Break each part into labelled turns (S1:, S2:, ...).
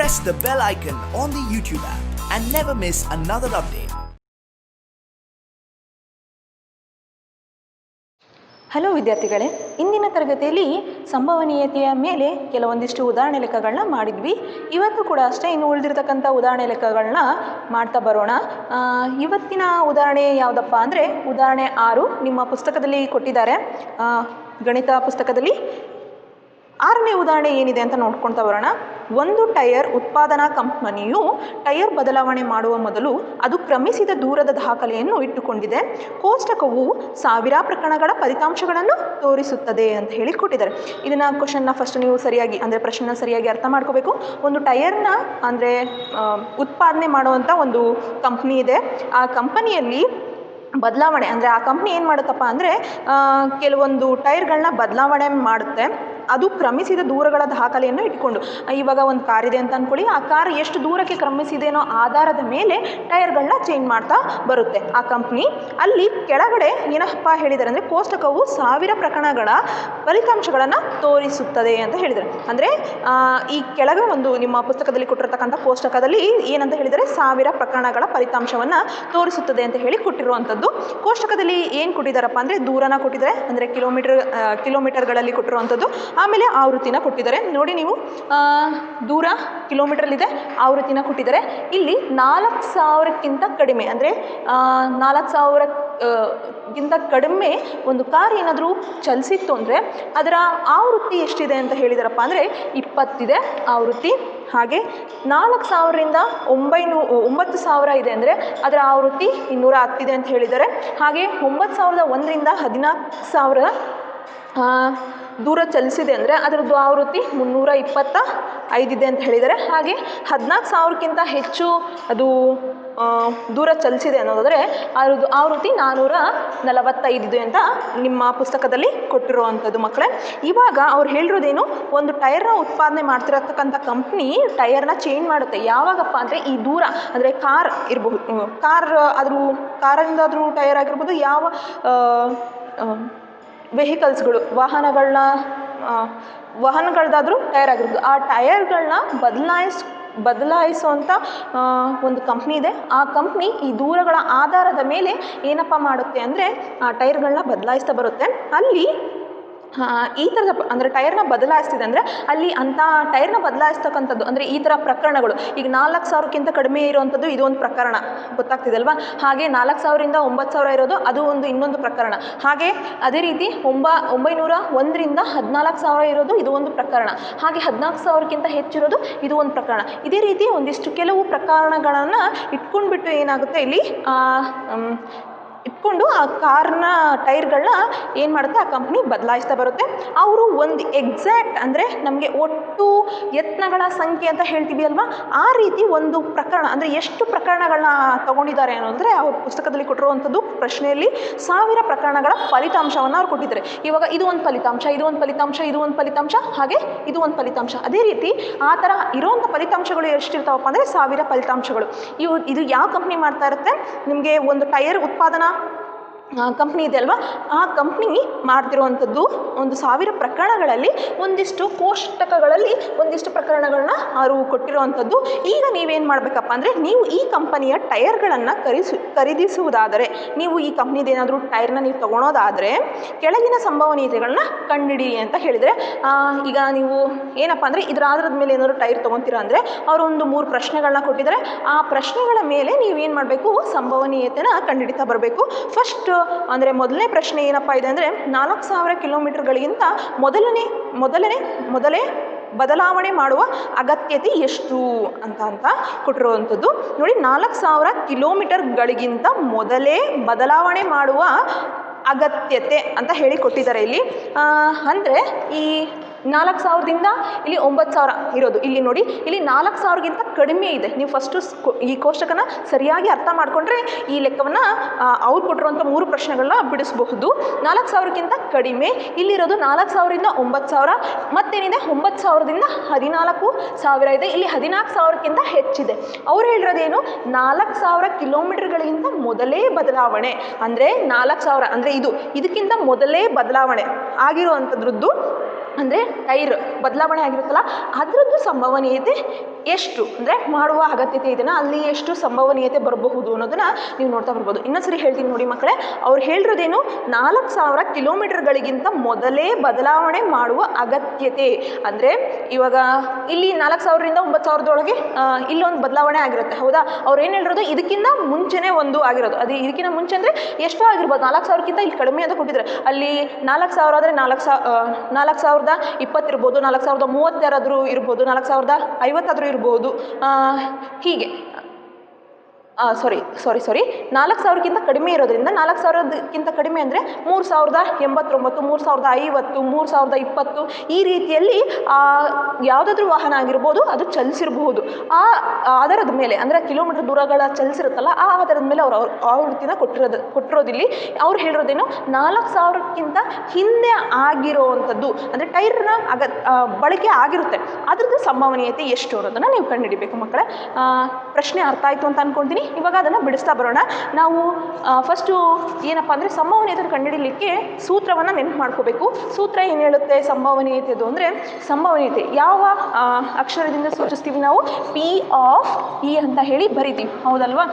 S1: press the bell icon on the YouTube app and never miss another update.
S2: Hello ವಿದ್ಯಾರ್ಥಿಗಳೇ, ಇಂದಿನ ತರಗತಿಯಲ್ಲಿ ಸಂಭವನೀಯತೆಯ ಮೇಲೆ ಕೆಲವೊಂದಿಷ್ಟು ಉದಾಹರಣೆ ಲೆಕ್ಕಗಳನ್ನ ಮಾಡಿದ್ವಿ. ಇವತ್ತು ಕೂಡ ಅಷ್ಟೇ ಇನ್ನು ಉಳಿದಿರ್ತಕ್ಕಂಥ ಉದಾಹರಣೆ ಲೆಕ್ಕಗಳನ್ನ ಮಾಡ್ತಾ ಬರೋಣ. ಇವತ್ತಿನ ಉದಾಹರಣೆ ಯಾವುದಪ್ಪ ಅಂದರೆ ಉದಾಹರಣೆ 6 ನಿಮ್ಮ ಪುಸ್ತಕದಲ್ಲಿ ಕೊಟ್ಟಿದ್ದಾರೆ. ಗಣಿತ ಪುಸ್ತಕದಲ್ಲಿ 6ನೇ ಉದಾಹರಣೆ ಏನಿದೆ ಅಂತ ನೋಡ್ಕೊಳ್ತಾ ಬರೋಣ. ಒಂದು ಟೈರ್ ಉತ್ಪಾದನಾ ಕಂಪನಿಯು ಟೈರ್ ಬದಲಾವಣೆ ಮಾಡುವ ಮೊದಲು ಅದು ಕ್ರಮಿಸಿದ ದೂರದ ದಾಖಲೆಯನ್ನು ಇಟ್ಟುಕೊಂಡಿದೆ. ಕೋಷ್ಟಕವು 1000 ಪ್ರಕರಣಗಳ ಫಲಿತಾಂಶಗಳನ್ನು ತೋರಿಸುತ್ತದೆ ಅಂತ ಹೇಳಿ ಕೊಟ್ಟಿದ್ದಾರೆ. ಇದನ್ನು ಕ್ವಶನ್ನ ಫಸ್ಟ್ ನೀವು ಸರಿಯಾಗಿ ಅಂದರೆ ಪ್ರಶ್ನೆನ ಸರಿಯಾಗಿ ಅರ್ಥ ಮಾಡ್ಕೋಬೇಕು. ಒಂದು ಟೈರ್ನ ಅಂದರೆ ಉತ್ಪಾದನೆ ಮಾಡುವಂಥ ಒಂದು ಕಂಪ್ನಿ ಇದೆ. ಆ ಕಂಪನಿಯಲ್ಲಿ ಬದಲಾವಣೆ ಅಂದರೆ ಆ ಕಂಪ್ನಿ ಏನು ಮಾಡುತ್ತಪ್ಪ ಅಂದರೆ ಕೆಲವೊಂದು ಟೈರ್ಗಳನ್ನ ಬದಲಾವಣೆ ಮಾಡುತ್ತೆ. ಅದು ಕ್ರಮಿಸಿದ ದೂರಗಳ ದಾಖಲೆಯನ್ನು ಇಟ್ಕೊಂಡು, ಇವಾಗ ಒಂದು ಕಾರ್ ಇದೆ ಅಂತ ಅಂದ್ಕೊಳ್ಳಿ, ಆ ಕಾರ್ ಎಷ್ಟು ದೂರಕ್ಕೆ ಕ್ರಮಿಸಿದೆನೋ ಆಧಾರದ ಮೇಲೆ ಟೈರ್ಗಳನ್ನ ಚೇಂಜ್ ಮಾಡ್ತಾ ಬರುತ್ತೆ ಆ ಕಂಪ್ನಿ. ಅಲ್ಲಿ ಕೆಳಗಡೆ ಏನಪ್ಪ ಹೇಳಿದ್ದಾರೆ ಅಂದರೆ ಕೋಷ್ಟಕವು 1000 ಪ್ರಕರಣಗಳ ಫಲಿತಾಂಶಗಳನ್ನು ತೋರಿಸುತ್ತದೆ ಅಂತ ಹೇಳಿದ್ದಾರೆ. ಅಂದರೆ ಈ ಕೆಳಗೆ ಒಂದು ನಿಮ್ಮ ಪುಸ್ತಕದಲ್ಲಿ ಕೊಟ್ಟಿರ್ತಕ್ಕಂಥ ಕೋಷ್ಟಕದಲ್ಲಿ ಏನಂತ ಹೇಳಿದರೆ 1000 ಪ್ರಕರಣಗಳ ಫಲಿತಾಂಶವನ್ನು ತೋರಿಸುತ್ತದೆ ಅಂತ ಹೇಳಿ ಕೊಟ್ಟಿರುವಂಥದ್ದು. ಕೋಷ್ಟಕದಲ್ಲಿ ಏನು ಕೊಟ್ಟಿದ್ದಾರಪ್ಪ ಅಂದರೆ ದೂರನ ಕೊಟ್ಟಿದ್ದಾರೆ, ಅಂದರೆ ಕಿಲೋಮೀಟರ್ಗಳಲ್ಲಿ ಕೊಟ್ಟಿರುವಂಥದ್ದು. ಆಮೇಲೆ ಆವೃತ್ತಿನ ಕೊಟ್ಟಿದ್ದಾರೆ. ನೋಡಿ ನೀವು ದೂರ ಕಿಲೋಮೀಟರ್ಲಿದೆ, ಆವೃತ್ತಿನ ಕೊಟ್ಟಿದ್ದಾರೆ. ಇಲ್ಲಿ 4000ಕ್ಕಿಂತ ಕಡಿಮೆ ಅಂದರೆ 4000ಕ್ಕಿಂತ ಕಡಿಮೆ ಒಂದು ಕಾರ್ ಏನಾದರೂ ಚಲಿಸಿತ್ತು ಅಂದರೆ ಅದರ ಆವೃತ್ತಿ ಎಷ್ಟಿದೆ ಅಂತ ಹೇಳಿದಾರಪ್ಪ ಅಂದರೆ 20 ಇದೆ ಆವೃತ್ತಿ. ಹಾಗೆ 4000ರಿಂದ 9000 ಇದೆ ಅಂದರೆ ಅದರ ಆವೃತ್ತಿ 210 ಇದೆ ಅಂತ ಹೇಳಿದ್ದಾರೆ. ಹಾಗೆ 9001ರಿಂದ 14000 ದೂರ ಚಲಿಸಿದೆ ಅಂದರೆ ಅದರದ್ದು ಆವೃತ್ತಿ 325 ಇದೆ ಅಂತ ಹೇಳಿದ್ದಾರೆ. ಹಾಗೆ 14000ಕ್ಕಿಂತ ಹೆಚ್ಚು ಅದು ದೂರ ಚಲಿಸಿದೆ ಅನ್ನೋದಾದರೆ ಅದರದ್ದು ಆವೃತ್ತಿ 445 ಇದೆ ಅಂತ ನಿಮ್ಮ ಪುಸ್ತಕದಲ್ಲಿ ಕೊಟ್ಟಿರುವಂಥದ್ದು ಮಕ್ಕಳೇ. ಇವಾಗ ಅವ್ರು ಹೇಳಿರೋದೇನು, ಒಂದು ಟೈರ್ನ ಉತ್ಪಾದನೆ ಮಾಡ್ತಿರತಕ್ಕಂಥ ಕಂಪ್ನಿ ಟೈರ್ನ ಚೇಂಜ್ ಮಾಡುತ್ತೆ. ಯಾವಾಗಪ್ಪ ಅಂದರೆ ಈ ದೂರ ಅಂದರೆ ಕಾರ್ ಇರಬಹುದು, ಕಾರಿಂದಾದರೂ ಟೈರ್ ಆಗಿರ್ಬೋದು, ಯಾವ ವೆಹಿಕಲ್ಸ್ಗಳು ವಾಹನಗಳದ್ದಾದರೂ ಟೈರ್ ಆಗಿರ್ಬೋದು, ಆ ಟೈರ್ಗಳನ್ನ ಬದಲಾಯಿಸುವಂಥ ಒಂದು ಕಂಪ್ನಿ ಇದೆ. ಆ ಕಂಪ್ನಿ ಈ ದೂರಗಳ ಆಧಾರದ ಮೇಲೆ ಏನಪ್ಪ ಮಾಡುತ್ತೆ ಅಂದರೆ ಆ ಟೈರ್ಗಳನ್ನ ಬದಲಾಯಿಸ್ತಾ ಬರುತ್ತೆ. ಅಲ್ಲಿ ಈ ಥರದ ಅಂದರೆ ಟೈರ್ನ ಬದಲಾಯಿಸ್ತಿದೆ ಅಂದರೆ ಅಲ್ಲಿ ಅಂಥ ಟೈರ್ನ ಬದಲಾಯಿಸ್ತಕ್ಕಂಥದ್ದು ಅಂದರೆ ಈ ಥರ ಪ್ರಕರಣಗಳು. ಈಗ 4000ಕ್ಕಿಂತ ಕಡಿಮೆ ಇರುವಂಥದ್ದು ಇದು ಒಂದು ಪ್ರಕರಣ, ಗೊತ್ತಾಗ್ತಿದೆ ಅಲ್ವಾ? ಹಾಗೆ 4000ರಿಂದ 9000 ಇರೋದು ಅದು ಇನ್ನೊಂದು ಪ್ರಕರಣ. ಹಾಗೆ ಅದೇ ರೀತಿ 901ರಿಂದ 14000 ಇರೋದು ಇದು ಒಂದು ಪ್ರಕರಣ. ಹಾಗೆ 14000ಕ್ಕಿಂತ ಹೆಚ್ಚಿರೋದು ಇದು ಒಂದು ಪ್ರಕರಣ. ಇದೇ ರೀತಿ ಒಂದಿಷ್ಟು ಕೆಲವು ಪ್ರಕರಣಗಳನ್ನು ಇಟ್ಕೊಂಡ್ಬಿಟ್ಟು ಏನಾಗುತ್ತೆ ಇಲ್ಲಿ ಇಟ್ಕೊಂಡು ಆ ಕಾರ್ನ ಟೈರ್ಗಳನ್ನ ಏನು ಮಾಡುತ್ತೆ ಆ ಕಂಪ್ನಿ ಬದಲಾಯಿಸ್ತಾ ಬರುತ್ತೆ. ಅವರು ಒಂದು ಎಕ್ಸಾಕ್ಟ್ ಅಂದರೆ ನಮಗೆ ಒಟ್ಟು ಯತ್ನಗಳ ಸಂಖ್ಯೆ ಅಂತ ಹೇಳ್ತೀವಿ ಅಲ್ವಾ, ಆ ರೀತಿ ಒಂದು ಪ್ರಕರಣ ಅಂದರೆ ಎಷ್ಟು ಪ್ರಕರಣಗಳನ್ನ ತಗೊಂಡಿದ್ದಾರೆ ಅನ್ನೋದ್ರೆ ಅವ್ರ ಪುಸ್ತಕದಲ್ಲಿ ಕೊಟ್ಟಿರುವಂಥದ್ದು ಪ್ರಶ್ನೆಯಲ್ಲಿ 1000 ಪ್ರಕರಣಗಳ ಫಲಿತಾಂಶವನ್ನು ಅವ್ರು ಕೊಟ್ಟಿದ್ದಾರೆ. ಇವಾಗ ಇದು ಒಂದು ಫಲಿತಾಂಶ, ಇದು ಒಂದು ಫಲಿತಾಂಶ, ಇದು ಒಂದು ಫಲಿತಾಂಶ, ಹಾಗೆ ಇದು ಒಂದು ಫಲಿತಾಂಶ. ಅದೇ ರೀತಿ ಆ ಥರ ಇರೋವಂಥ ಫಲಿತಾಂಶಗಳು ಎಷ್ಟಿರ್ತಾವಪ್ಪ ಅಂದರೆ 1000 ಫಲಿತಾಂಶಗಳು. ಇದು ಯಾವ ಕಂಪ್ನಿ ಮಾಡ್ತಾ ಇರುತ್ತೆ, ನಿಮಗೆ ಒಂದು ಟೈರ್ ಉತ್ಪಾದನಾ ಕಂಪ್ನಿ ಇದೆ ಅಲ್ವಾ, ಆ ಕಂಪ್ನಿ ಮಾಡ್ತಿರುವಂಥದ್ದು ಒಂದು 1000 ಪ್ರಕರಣಗಳಲ್ಲಿ ಒಂದಿಷ್ಟು ಕೋಷ್ಟಕಗಳಲ್ಲಿ ಒಂದಿಷ್ಟು ಪ್ರಕರಣಗಳನ್ನ ಅವರು ಕೊಟ್ಟಿರುವಂಥದ್ದು. ಈಗ ನೀವೇನು ಮಾಡಬೇಕಪ್ಪ ಅಂದರೆ ನೀವು ಈ ಕಂಪನಿಯ ಟೈರ್ಗಳನ್ನು ಖರೀದಿಸುವುದಾದರೆ, ನೀವು ಈ ಕಂಪ್ನಿದು ಏನಾದರೂ ಟೈರ್ನ ನೀವು ತೊಗೊಳೋದಾದರೆ ಕೆಳಗಿನ ಸಂಭವನೀಯತೆಗಳನ್ನ ಕಂಡುಹಿಡಿ ಅಂತ ಹೇಳಿದರೆ, ಈಗ ನೀವು ಏನಪ್ಪ ಅಂದರೆ ಇದರ ಆಧಾರದ ಮೇಲೆ ಏನಾದರೂ ಟೈರ್ ತೊಗೊತೀರಾ ಅಂದರೆ ಅವರು ಒಂದು 3 ಪ್ರಶ್ನೆಗಳನ್ನ ಕೊಟ್ಟಿದ್ದಾರೆ. ಆ ಪ್ರಶ್ನೆಗಳ ಮೇಲೆ ನೀವೇನು ಮಾಡಬೇಕು, ಸಂಭವನೀಯತೆನ ಕಂಡುಹಿಡಿತಾ ಬರಬೇಕು. ಫಸ್ಟ್ ಅಂದರೆ ಮೊದಲನೇ ಪ್ರಶ್ನೆ ಏನಪ್ಪ ಇದೆ ಅಂದರೆ 4000 ಕಿಲೋಮೀಟರ್ಗಳಿಗಿಂತ ಮೊದಲೇ ಬದಲಾವಣೆ ಮಾಡುವ ಅಗತ್ಯತೆ ಎಷ್ಟು ಅಂತ ಕೊಟ್ಟಿರುವಂಥದ್ದು. ನೋಡಿ, 4000 ಕಿಲೋಮೀಟರ್ಗಳಿಗಿಂತ ಮೊದಲೇ ಬದಲಾವಣೆ ಮಾಡುವ ಅಗತ್ಯತೆ ಅಂತ ಹೇಳಿ ಕೊಟ್ಟಿದ್ದಾರೆ ಇಲ್ಲಿ. ಅಂದರೆ ಈ 4000ದಿಂದ ಇಲ್ಲಿ 9000 ಇರೋದು, ಇಲ್ಲಿ ನೋಡಿ ಇಲ್ಲಿ 4000ಗಿಂತ ಕಡಿಮೆ ಇದೆ. ನೀವು ಫಸ್ಟು ಈ ಕೋಷ್ಟಕನ ಸರಿಯಾಗಿ ಅರ್ಥ ಮಾಡಿಕೊಂಡ್ರೆ ಈ ಲೆಕ್ಕವನ್ನು ಅವ್ರು ಕೊಟ್ಟಿರುವಂಥ 3 ಪ್ರಶ್ನೆಗಳನ್ನ ಬಿಡಿಸಬಹುದು. 4000ಕ್ಕಿಂತ ಕಡಿಮೆ ಇಲ್ಲಿರೋದು 4000ರಿಂದ 9000, ಮತ್ತೇನಿದೆ 9000ದಿಂದ 14000 ಇದೆ. ಇಲ್ಲಿ 14000ಕ್ಕಿಂತ ಹೆಚ್ಚಿದೆ. ಅವ್ರು ಹೇಳಿರೋದೇನು, 4000 ಕಿಲೋಮೀಟರ್ಗಳಿಗಿಂತ ಮೊದಲೇ ಬದಲಾವಣೆ ಅಂದರೆ 4000 ಅಂದರೆ ಇದಕ್ಕಿಂತ ಮೊದಲೇ ಬದಲಾವಣೆ ಆಗಿರುವಂಥದ್ರದ್ದು ಅಂದರೆ ಟೈರ್ ಬದಲಾವಣೆ ಆಗಿರುತ್ತಲ್ಲ ಅದರದ್ದು ಸಂಭವನೀಯತೆ ಎಷ್ಟು ಅಂದರೆ ಮಾಡುವ ಅಗತ್ಯತೆ ಇದನ್ನು ಅಲ್ಲಿ ಎಷ್ಟು ಸಂಭವನೀಯತೆ ಬರಬಹುದು ಅನ್ನೋದನ್ನು ನೀವು ನೋಡ್ತಾ ಬರ್ಬೋದು. ಇನ್ನೊಂದ್ಸರಿ ಹೇಳ್ತೀನಿ ನೋಡಿ ಮಕ್ಕಳೇ, ಅವ್ರು ಹೇಳಿರೋದೇನು 4000 ಕಿಲೋಮೀಟರ್ಗಳಿಗಿಂತ ಮೊದಲೇ ಬದಲಾವಣೆ ಮಾಡುವ ಅಗತ್ಯತೆ. ಅಂದರೆ ಇವಾಗ ಇಲ್ಲಿ 4000ರಿಂದ 9000ದೊಳಗೆ ಇಲ್ಲೊಂದು ಬದಲಾವಣೆ ಆಗಿರುತ್ತೆ ಹೌದಾ. ಅವ್ರು ಏನು ಹೇಳಿರೋದು ಇದಕ್ಕಿಂತ ಮುಂಚೆನೇ ಒಂದು ಆಗಿರೋದು, ಅದು ಇದಕ್ಕಿಂತ ಮುಂಚೆ ಅಂದರೆ ಎಷ್ಟೋ ಆಗಿರ್ಬೋದು, 4000ಕ್ಕಿಂತ ಇಲ್ಲಿ ಕಡಿಮೆ ಅಂತ ಕೊಟ್ಟಿದ್ದಾರೆ. ಅಲ್ಲಿ 4000 ಆದರೆ 4020 ಇರ್ಬೋದು, 4030 ಯಾರಾದರೂ ಇರ್ಬೋದು, 4050 ಇರ್ಬೋದು, ಹೀಗೆ ಸಾರಿ 4000ಕ್ಕಿಂತ ಕಡಿಮೆ ಇರೋದ್ರಿಂದ 4000ಕ್ಕಿಂತ ಕಡಿಮೆ ಅಂದರೆ 3089, 3050, 3020 ಈ ರೀತಿಯಲ್ಲಿ ಯಾವುದಾದ್ರೂ ವಾಹನ ಆಗಿರ್ಬೋದು ಅದು ಚಲಿಸಿರಬಹುದು. ಆಧಾರದ ಮೇಲೆ ಅಂದರೆ ಕಿಲೋಮೀಟರ್ ದೂರಗಳ ಚಲಿಸಿರುತ್ತಲ್ಲ ಆ ಆಧಾರದ ಮೇಲೆ ಅವರು ಆವೃತ್ತಿನ ಕೊಟ್ಟಿರೋದಿಲ್ಲಿ. ಅವ್ರು ಹೇಳಿರೋದೇನು 4000ಕ್ಕಿಂತ ಹಿಂದೆ ಆಗಿರೋವಂಥದ್ದು ಅಂದರೆ ಟೈರ್ನ ಬಳಕೆ ಆಗಿರುತ್ತೆ ಅದರದ್ದು ಸಂಭವನೀಯತೆ ಎಷ್ಟು ಅನ್ನೋದನ್ನು ನೀವು ಕಂಡುಹಿಡಿಬೇಕು ಮಕ್ಕಳೇ. ಪ್ರಶ್ನೆ ಅರ್ಥ ಆಯಿತು ಅಂತ ಅಂದ್ಕೊಳ್ತೀನಿ. ಇವಾಗ ಅದನ್ನು ಬಿಡಿಸ್ತಾ ಬರೋಣ. ನಾವು ಫಸ್ಟು ಏನಪ್ಪ ಅಂದರೆ ಸಂಭವನೀಯತೆ ಕಂಡುಹಿಡಲಿಕ್ಕೆ ಸೂತ್ರವನ್ನು ನೆನಪು ಮಾಡ್ಕೋಬೇಕು. ಸೂತ್ರ ಏನು ಹೇಳುತ್ತೆ ಸಂಭವನೀಯತೆದು ಅಂದರೆ, ಸಂಭವನೀಯತೆ ಯಾವ ಅಕ್ಷರದಿಂದ ಸೂಚಿಸ್ತೀವಿ ನಾವು? ಪಿ ಆಫ್ ಇ ಅಂತ ಹೇಳಿ ಬರಿತೀವಿ ಹೌದಲ್ವಾ.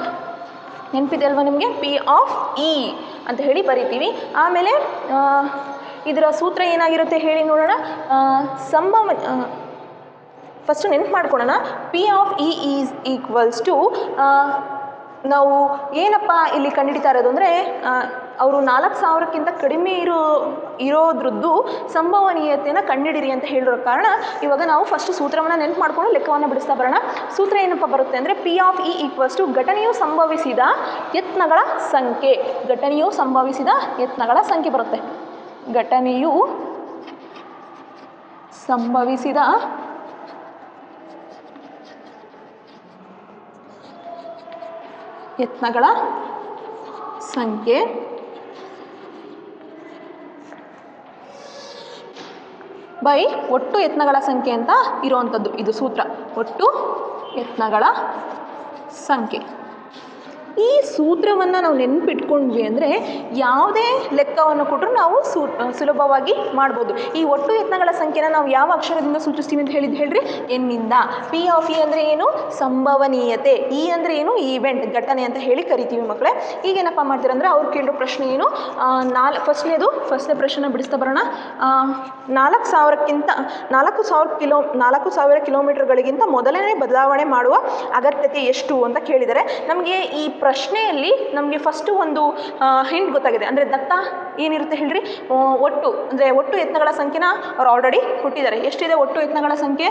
S2: ನೆನಪಿದೆ ಅಲ್ವಾ ನಿಮಗೆ? ಪಿ ಆಫ್ ಇ ಅಂತ ಹೇಳಿ ಬರಿತೀವಿ. ಆಮೇಲೆ ಇದರ ಸೂತ್ರ ಏನಾಗಿರುತ್ತೆ ಹೇಳಿ ನೋಡೋಣ. ಫಸ್ಟು ನೆನಪು ಮಾಡ್ಕೊಳ್ಳೋಣ. P of E is equals to ನಾವು ಏನಪ್ಪ ಇಲ್ಲಿ ಕಂಡುಹಿಡಿತಾ ಇರೋದು ಅಂದರೆ ಅವರು 4000ಕ್ಕಿಂತ ಕಡಿಮೆ ಇರೋದ್ರದ್ದು ಸಂಭವನೀಯತೆಯನ್ನು ಕಂಡುಹಿಡಿರಿ ಅಂತ ಹೇಳಿರೋ ಕಾರಣ ಇವಾಗ ನಾವು ಫಸ್ಟ್ ಸೂತ್ರವನ್ನು ನೆನಪು ಮಾಡಿಕೊಂಡು ಲೆಕ್ಕವನ್ನು ಬಿಡಿಸ್ತಾ ಬರೋಣ. ಸೂತ್ರ ಏನಪ್ಪ ಬರುತ್ತೆ ಅಂದರೆ P of E equals to ಘಟನೆಯು ಸಂಭವಿಸಿದ ಯತ್ನಗಳ ಸಂಖ್ಯೆ. ಘಟನೆಯು ಸಂಭವಿಸಿದ ಯತ್ನಗಳ ಸಂಖ್ಯೆ ಬರುತ್ತೆ. ಘಟನೆಯು ಸಂಭವಿಸಿದ ಯತ್ನಗಳ ಸಂಖ್ಯೆ ಬೈ ಒಟ್ಟು ಯತ್ನಗಳ ಸಂಖ್ಯೆ ಅಂತ ಇರುವಂಥದ್ದು ಇದು ಸೂತ್ರ. ಒಟ್ಟು ಯತ್ನಗಳ ಸಂಖ್ಯೆ. ಈ ಸೂತ್ರವನ್ನು ನಾವು ನೆನಪಿಟ್ಕೊಂಡ್ವಿ ಅಂದರೆ ಯಾವುದೇ ಲೆಕ್ಕವನ್ನು ಕೊಟ್ಟರು ನಾವು ಸುಲಭವಾಗಿ ಮಾಡ್ಬೋದು. ಈ ಒಟ್ಟು ಯತ್ನಗಳ ಸಂಖ್ಯೆನ ನಾವು ಯಾವ ಅಕ್ಷರದಿಂದ ಸೂಚಿಸ್ತೀವಿ ಅಂತ ಹೇಳ್ರಿ? ಎನ್ನಿಂದ. ಪಿ ಆಫ್ ಇ ಅಂದರೆ ಏನು? ಸಂಭವನೀಯತೆ. ಇ ಅಂದರೆ ಏನು? ಈವೆಂಟ್, ಘಟನೆ ಅಂತ ಹೇಳಿ ಕರಿತೀವಿ ಮಕ್ಕಳೇ. ಈಗೇನಪ್ಪ ಮಾಡ್ತೀರಂದರೆ ಅವ್ರು ಕೇಳಿರೋ ಪ್ರಶ್ನೆ ಏನು? ಫಸ್ಟ್ನೇ ಪ್ರಶ್ನೆ ಬಿಡಿಸ್ತಾ ಬರೋಣ. 4000 ಕಿಲೋಮೀಟರ್ಗಳಿಗಿಂತ ಮೊದಲನೇ ಬದಲಾವಣೆ ಮಾಡುವ ಅಗತ್ಯತೆ ಎಷ್ಟು ಅಂತ ಕೇಳಿದರೆ ನಮಗೆ ಈ ಪ್ರಶ್ನೆಯಲ್ಲಿ ನಮಗೆ ಫಸ್ಟು ಒಂದು ಹಿಂಟ್ ಗೊತ್ತಾಗಿದೆ. ಅಂದರೆ ದತ್ತ ಏನಿರುತ್ತೆ ಹೇಳ್ರಿ? ಒಟ್ಟು ಯತ್ನಗಳ ಸಂಖ್ಯೆನ ಅವ್ರು ಆಲ್ರೆಡಿ ಕೊಟ್ಟಿದ್ದಾರೆ. ಎಷ್ಟಿದೆ ಒಟ್ಟು ಯತ್ನಗಳ ಸಂಖ್ಯೆ?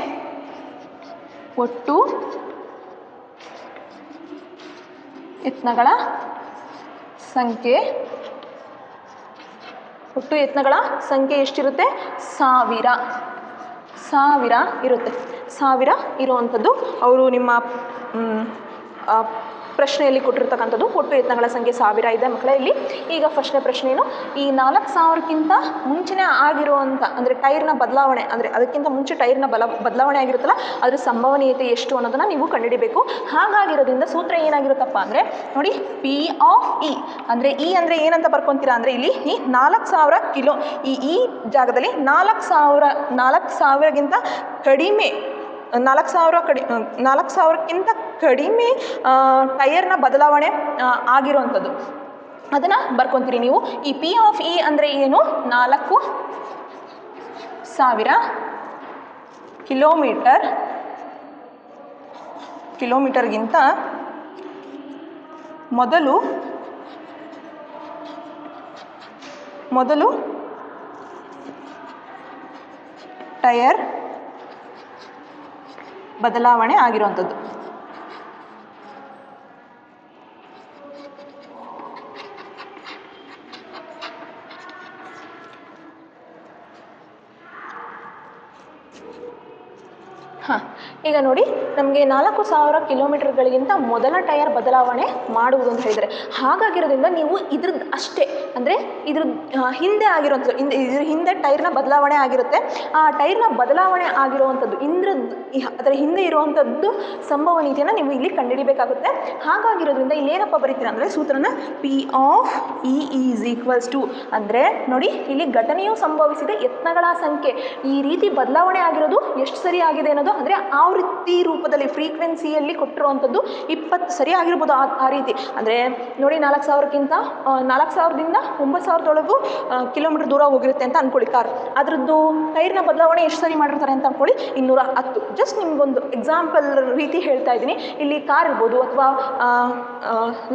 S2: ಒಟ್ಟು ಯತ್ನಗಳ ಸಂಖ್ಯೆ ಎಷ್ಟಿರುತ್ತೆ? 1000 ಇರುತ್ತೆ. 1000 ಇರುವಂಥದ್ದು ಅವರು ನಿಮ್ಮ ಪ್ರಶ್ನೆಯಲ್ಲಿ ಕೊಟ್ಟಿರ್ತಕ್ಕಂಥದ್ದು. ಒಟ್ಟು ಯತ್ನಗಳ ಸಂಖ್ಯೆ 1000 ಇದೆ ಮಕ್ಕಳೇ ಇಲ್ಲಿ. ಈಗ ಫಸ್ಟ್ನೇ ಪ್ರಶ್ನೆ ಏನು? ಈ 4000ಕ್ಕಿಂತ ಮುಂಚೆನೇ ಆಗಿರುವಂಥ ಅಂದರೆ ಟೈರ್ನ ಬದಲಾವಣೆ, ಅಂದರೆ ಅದಕ್ಕಿಂತ ಮುಂಚೆ ಟೈರ್ನ ಬದಲಾವಣೆ ಆಗಿರುತ್ತಲ್ಲ ಅದರ ಸಂಭವನೀಯತೆ ಎಷ್ಟು ಅನ್ನೋದನ್ನು ನೀವು ಕಂಡುಹಿಡಿಬೇಕು. ಹಾಗಾಗಿರೋದ್ರಿಂದ ಸೂತ್ರ ಏನಾಗಿರುತ್ತಪ್ಪ ಅಂದರೆ ನೋಡಿ, ಪಿ ಆಫ್ ಇ ಅಂದರೆ ಇ ಅಂದರೆ ಏನಂತ ಬರ್ಕೊತೀರಾ ಅಂದರೆ ಇಲ್ಲಿ ಈ 4000 ಕಿಲೋ ಈ ಜಾಗದಲ್ಲಿ 4000ಗಿಂತ ಕಡಿಮೆ 4000ಕ್ಕಿಂತ ಕಡಿಮೆ ಟೈರ್ನ ಬದಲಾವಣೆ ಆಗಿರುವಂಥದ್ದು ಅದನ್ನು ಬರ್ಕೊತೀರಿ ನೀವು. ಈ ಪಿ ಆಫ್ ಇ ಅಂದರೆ ಏನು? 4000 ಕಿಲೋಮೀಟರ್ಗಿಂತ ಮೊದಲು ಟೈರ್ ಬದಲಾವಣೆ ಆಗಿರುವಂಥದ್ದು. ಈಗ ನೋಡಿ ನಮಗೆ 4000 ಕಿಲೋಮೀಟರ್ಗಳಿಗಿಂತ ಮೊದಲ ಟೈರ್ ಬದಲಾವಣೆ ಮಾಡುವುದು ಅಂತ ಹೇಳಿದರೆ, ಹಾಗಾಗಿರೋದ್ರಿಂದ ನೀವು ಇದ್ರದ್ದು ಅಷ್ಟೇ ಅಂದರೆ ಹಿಂದೆ ಆಗಿರುವಂಥದ್ದು ಇದ್ರ ಹಿಂದೆ ಟೈರ್ನ ಬದಲಾವಣೆ ಆಗಿರುತ್ತೆ. ಆ ಟೈರ್ನ ಬದಲಾವಣೆ ಆಗಿರುವಂಥದ್ದು ಅದರ ಹಿಂದೆ ಇರುವಂಥದ್ದು ಸಂಭವನೀಯತೆಯನ್ನು ನೀವು ಇಲ್ಲಿ ಕಂಡುಹಿಡಿಬೇಕಾಗುತ್ತೆ. ಹಾಗಾಗಿರೋದ್ರಿಂದ ಇಲ್ಲಿ ಏನಪ್ಪ ಬರೀತೀರ ಅಂದರೆ ಸೂತ್ರನ P of E is equals to ಅಂದರೆ ನೋಡಿ ಇಲ್ಲಿ ಘಟನೆಯು ಸಂಭವಿಸಿದ ಯತ್ನಗಳ ಸಂಖ್ಯೆ, ಈ ರೀತಿ ಬದಲಾವಣೆ ಆಗಿರೋದು ಎಷ್ಟು ಸರಿ ಆಗಿದೆ ಅನ್ನೋದು ಅಂದರೆ ಆವೃತ್ತಿ ರೂಪದಲ್ಲಿ ಫ್ರೀಕ್ವೆನ್ಸಿಯಲ್ಲಿ ಕೊಟ್ಟಿರುವಂಥದ್ದು 20 ಸರಿ ಆಗಿರ್ಬೋದು. ಆ ರೀತಿ ಅಂದರೆ ನೋಡಿ 4000ದಿಂದ 9000ದೊಳಗೂ ಕಿಲೋಮೀಟರ್ ದೂರ ಹೋಗಿರುತ್ತೆ ಅಂತ ಅಂದ್ಕೊಳ್ಳಿ ಕಾರ್. ಅದರದ್ದು ಟೈರ್ನ ಬದಲಾವಣೆ ಎಷ್ಟು ಸರಿ ಮಾಡಿರ್ತಾರೆ ಅಂತ ಅಂದ್ಕೊಳ್ಳಿ 210. ಜಸ್ಟ್ ನಿಮ್ಗೊಂದು ಎಕ್ಸಾಂಪಲ್ ರೀತಿ ಹೇಳ್ತಾ ಇದ್ದೀನಿ. ಇಲ್ಲಿ ಕಾರ್ ಇರ್ಬೋದು ಅಥವಾ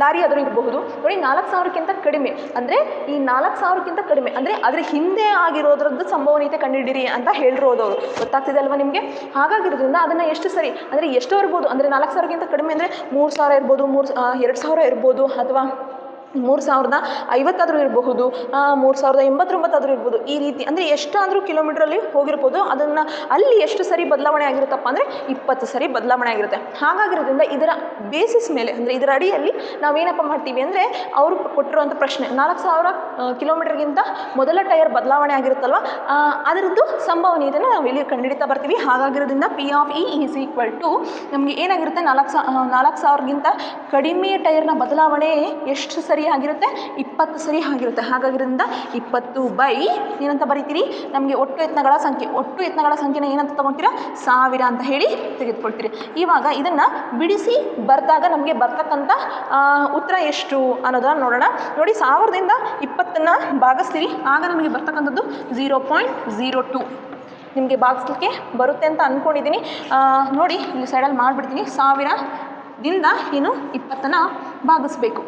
S2: ಲಾರಿ ಆದರೂ ಇರಬಹುದು. ನೋಡಿ 4000ಕ್ಕಿಂತ ಕಡಿಮೆ ಅಂದರೆ ಈ 4000ಕ್ಕಿಂತ ಕಡಿಮೆ ಅಂದರೆ ಅದ್ರ ಹಿಂದೆ ಆಗಿರೋದ್ರದ್ದು ಸಂಭವನೀಯತೆ ಕಂಡುಹಿಡಿರಿ ಅಂತ ಹೇಳಿರೋದು ಅವರು. ಗೊತ್ತಾಗ್ತಿದೆ ಅಲ್ವಾ ನಿಮಗೆ? ಹಾಗಾಗಿರೋದ್ರಿಂದ ಅದನ್ನು ಎಷ್ಟು ಸರಿ ಅಂದರೆ ಎಷ್ಟೋ ಇರ್ಬೋದು. ಅಂದರೆ 4000ಕ್ಕಿಂತ ಕಡಿಮೆ ಅಂದರೆ 3000 ಇರ್ಬೋದು, 2000 ಇರ್ಬೋದು, ಅಥವಾ 3050 ಆದರೂ ಇರಬಹುದು, 3089 ಆದರೂ ಇರ್ಬೋದು. ಈ ರೀತಿ ಅಂದರೆ ಎಷ್ಟಾದರೂ ಕಿಲೋಮೀಟ್ರಲ್ಲಿ ಹೋಗಿರ್ಬೋದು. ಅದನ್ನು ಅಲ್ಲಿ ಎಷ್ಟು ಸರಿ ಬದಲಾವಣೆ ಆಗಿರುತ್ತಪ್ಪ ಅಂದರೆ 20 ಸರಿ ಬದಲಾವಣೆ ಆಗಿರುತ್ತೆ. ಹಾಗಾಗಿರೋದ್ರಿಂದ ಇದರ ಬೇಸಿಸ್ ಮೇಲೆ ಅಂದರೆ ಇದರ ಅಡಿಯಲ್ಲಿ ನಾವೇನಪ್ಪ ಮಾಡ್ತೀವಿ ಅಂದರೆ ಅವರು ಕೊಟ್ಟಿರುವಂಥ ಪ್ರಶ್ನೆ 4000 ಕಿಲೋಮೀಟರ್ಗಿಂತ ಮೊದಲ ಟೈರ್ ಬದಲಾವಣೆ ಆಗಿರುತ್ತಲ್ವ, ಅದರದ್ದು ಸಂಭವನೀಯತೆಯನ್ನು ನಾವು ಇಲ್ಲಿ ಕಂಡುಹಿಡಿತಾ ಬರ್ತೀವಿ. ಹಾಗಾಗಿರೋದ್ರಿಂದ P of E is equal to ನಮಗೆ ಏನಾಗಿರುತ್ತೆ 4000ಗಿಂತ ಕಡಿಮೆ ಟೈರ್ನ ಬದಲಾವಣೆ ಎಷ್ಟು ಸರಿ ಆಗಿರುತ್ತೆ 20 ಸರಿ ಆಗಿರುತ್ತೆ. ಹಾಗಾಗಿರೋದ್ರಿಂದ 20 ಏನಂತ ಬರೀತೀರಿ, ನಮಗೆ ಒಟ್ಟು ಯತ್ನಗಳ ಸಂಖ್ಯೆನ ಏನಂತ ತೊಗೊಳ್ತೀರಾ 1000 ಅಂತ ಹೇಳಿ ತೆಗೆದುಕೊಳ್ತೀರಿ. ಇವಾಗ ಇದನ್ನು ಬಿಡಿಸಿ ಬರೆದಾಗ ನಮಗೆ ಬರ್ತಕ್ಕಂಥ ಉತ್ತರ ಎಷ್ಟು ಅನ್ನೋದನ್ನು ನೋಡೋಣ. ನೋಡಿ 1000ದಿಂದ 20ನ್ನು ಭಾಗಿಸ್ತೀವಿ, ಆಗ ನಮಗೆ ಬರ್ತಕ್ಕಂಥದ್ದು 0.02 ನಿಮಗೆ ಭಾಗಿಸ್ಲಿಕ್ಕೆ ಬರುತ್ತೆ ಅಂತ ಅಂದ್ಕೊಂಡಿದ್ದೀನಿ. ನೋಡಿ ಇಲ್ಲಿ ಸೈಡಲ್ಲಿ ಮಾಡಿಬಿಡ್ತೀನಿ. 1000ದಿಂದ 20ನ್ನು ಭಾಗಿಸ್ಬೇಕು.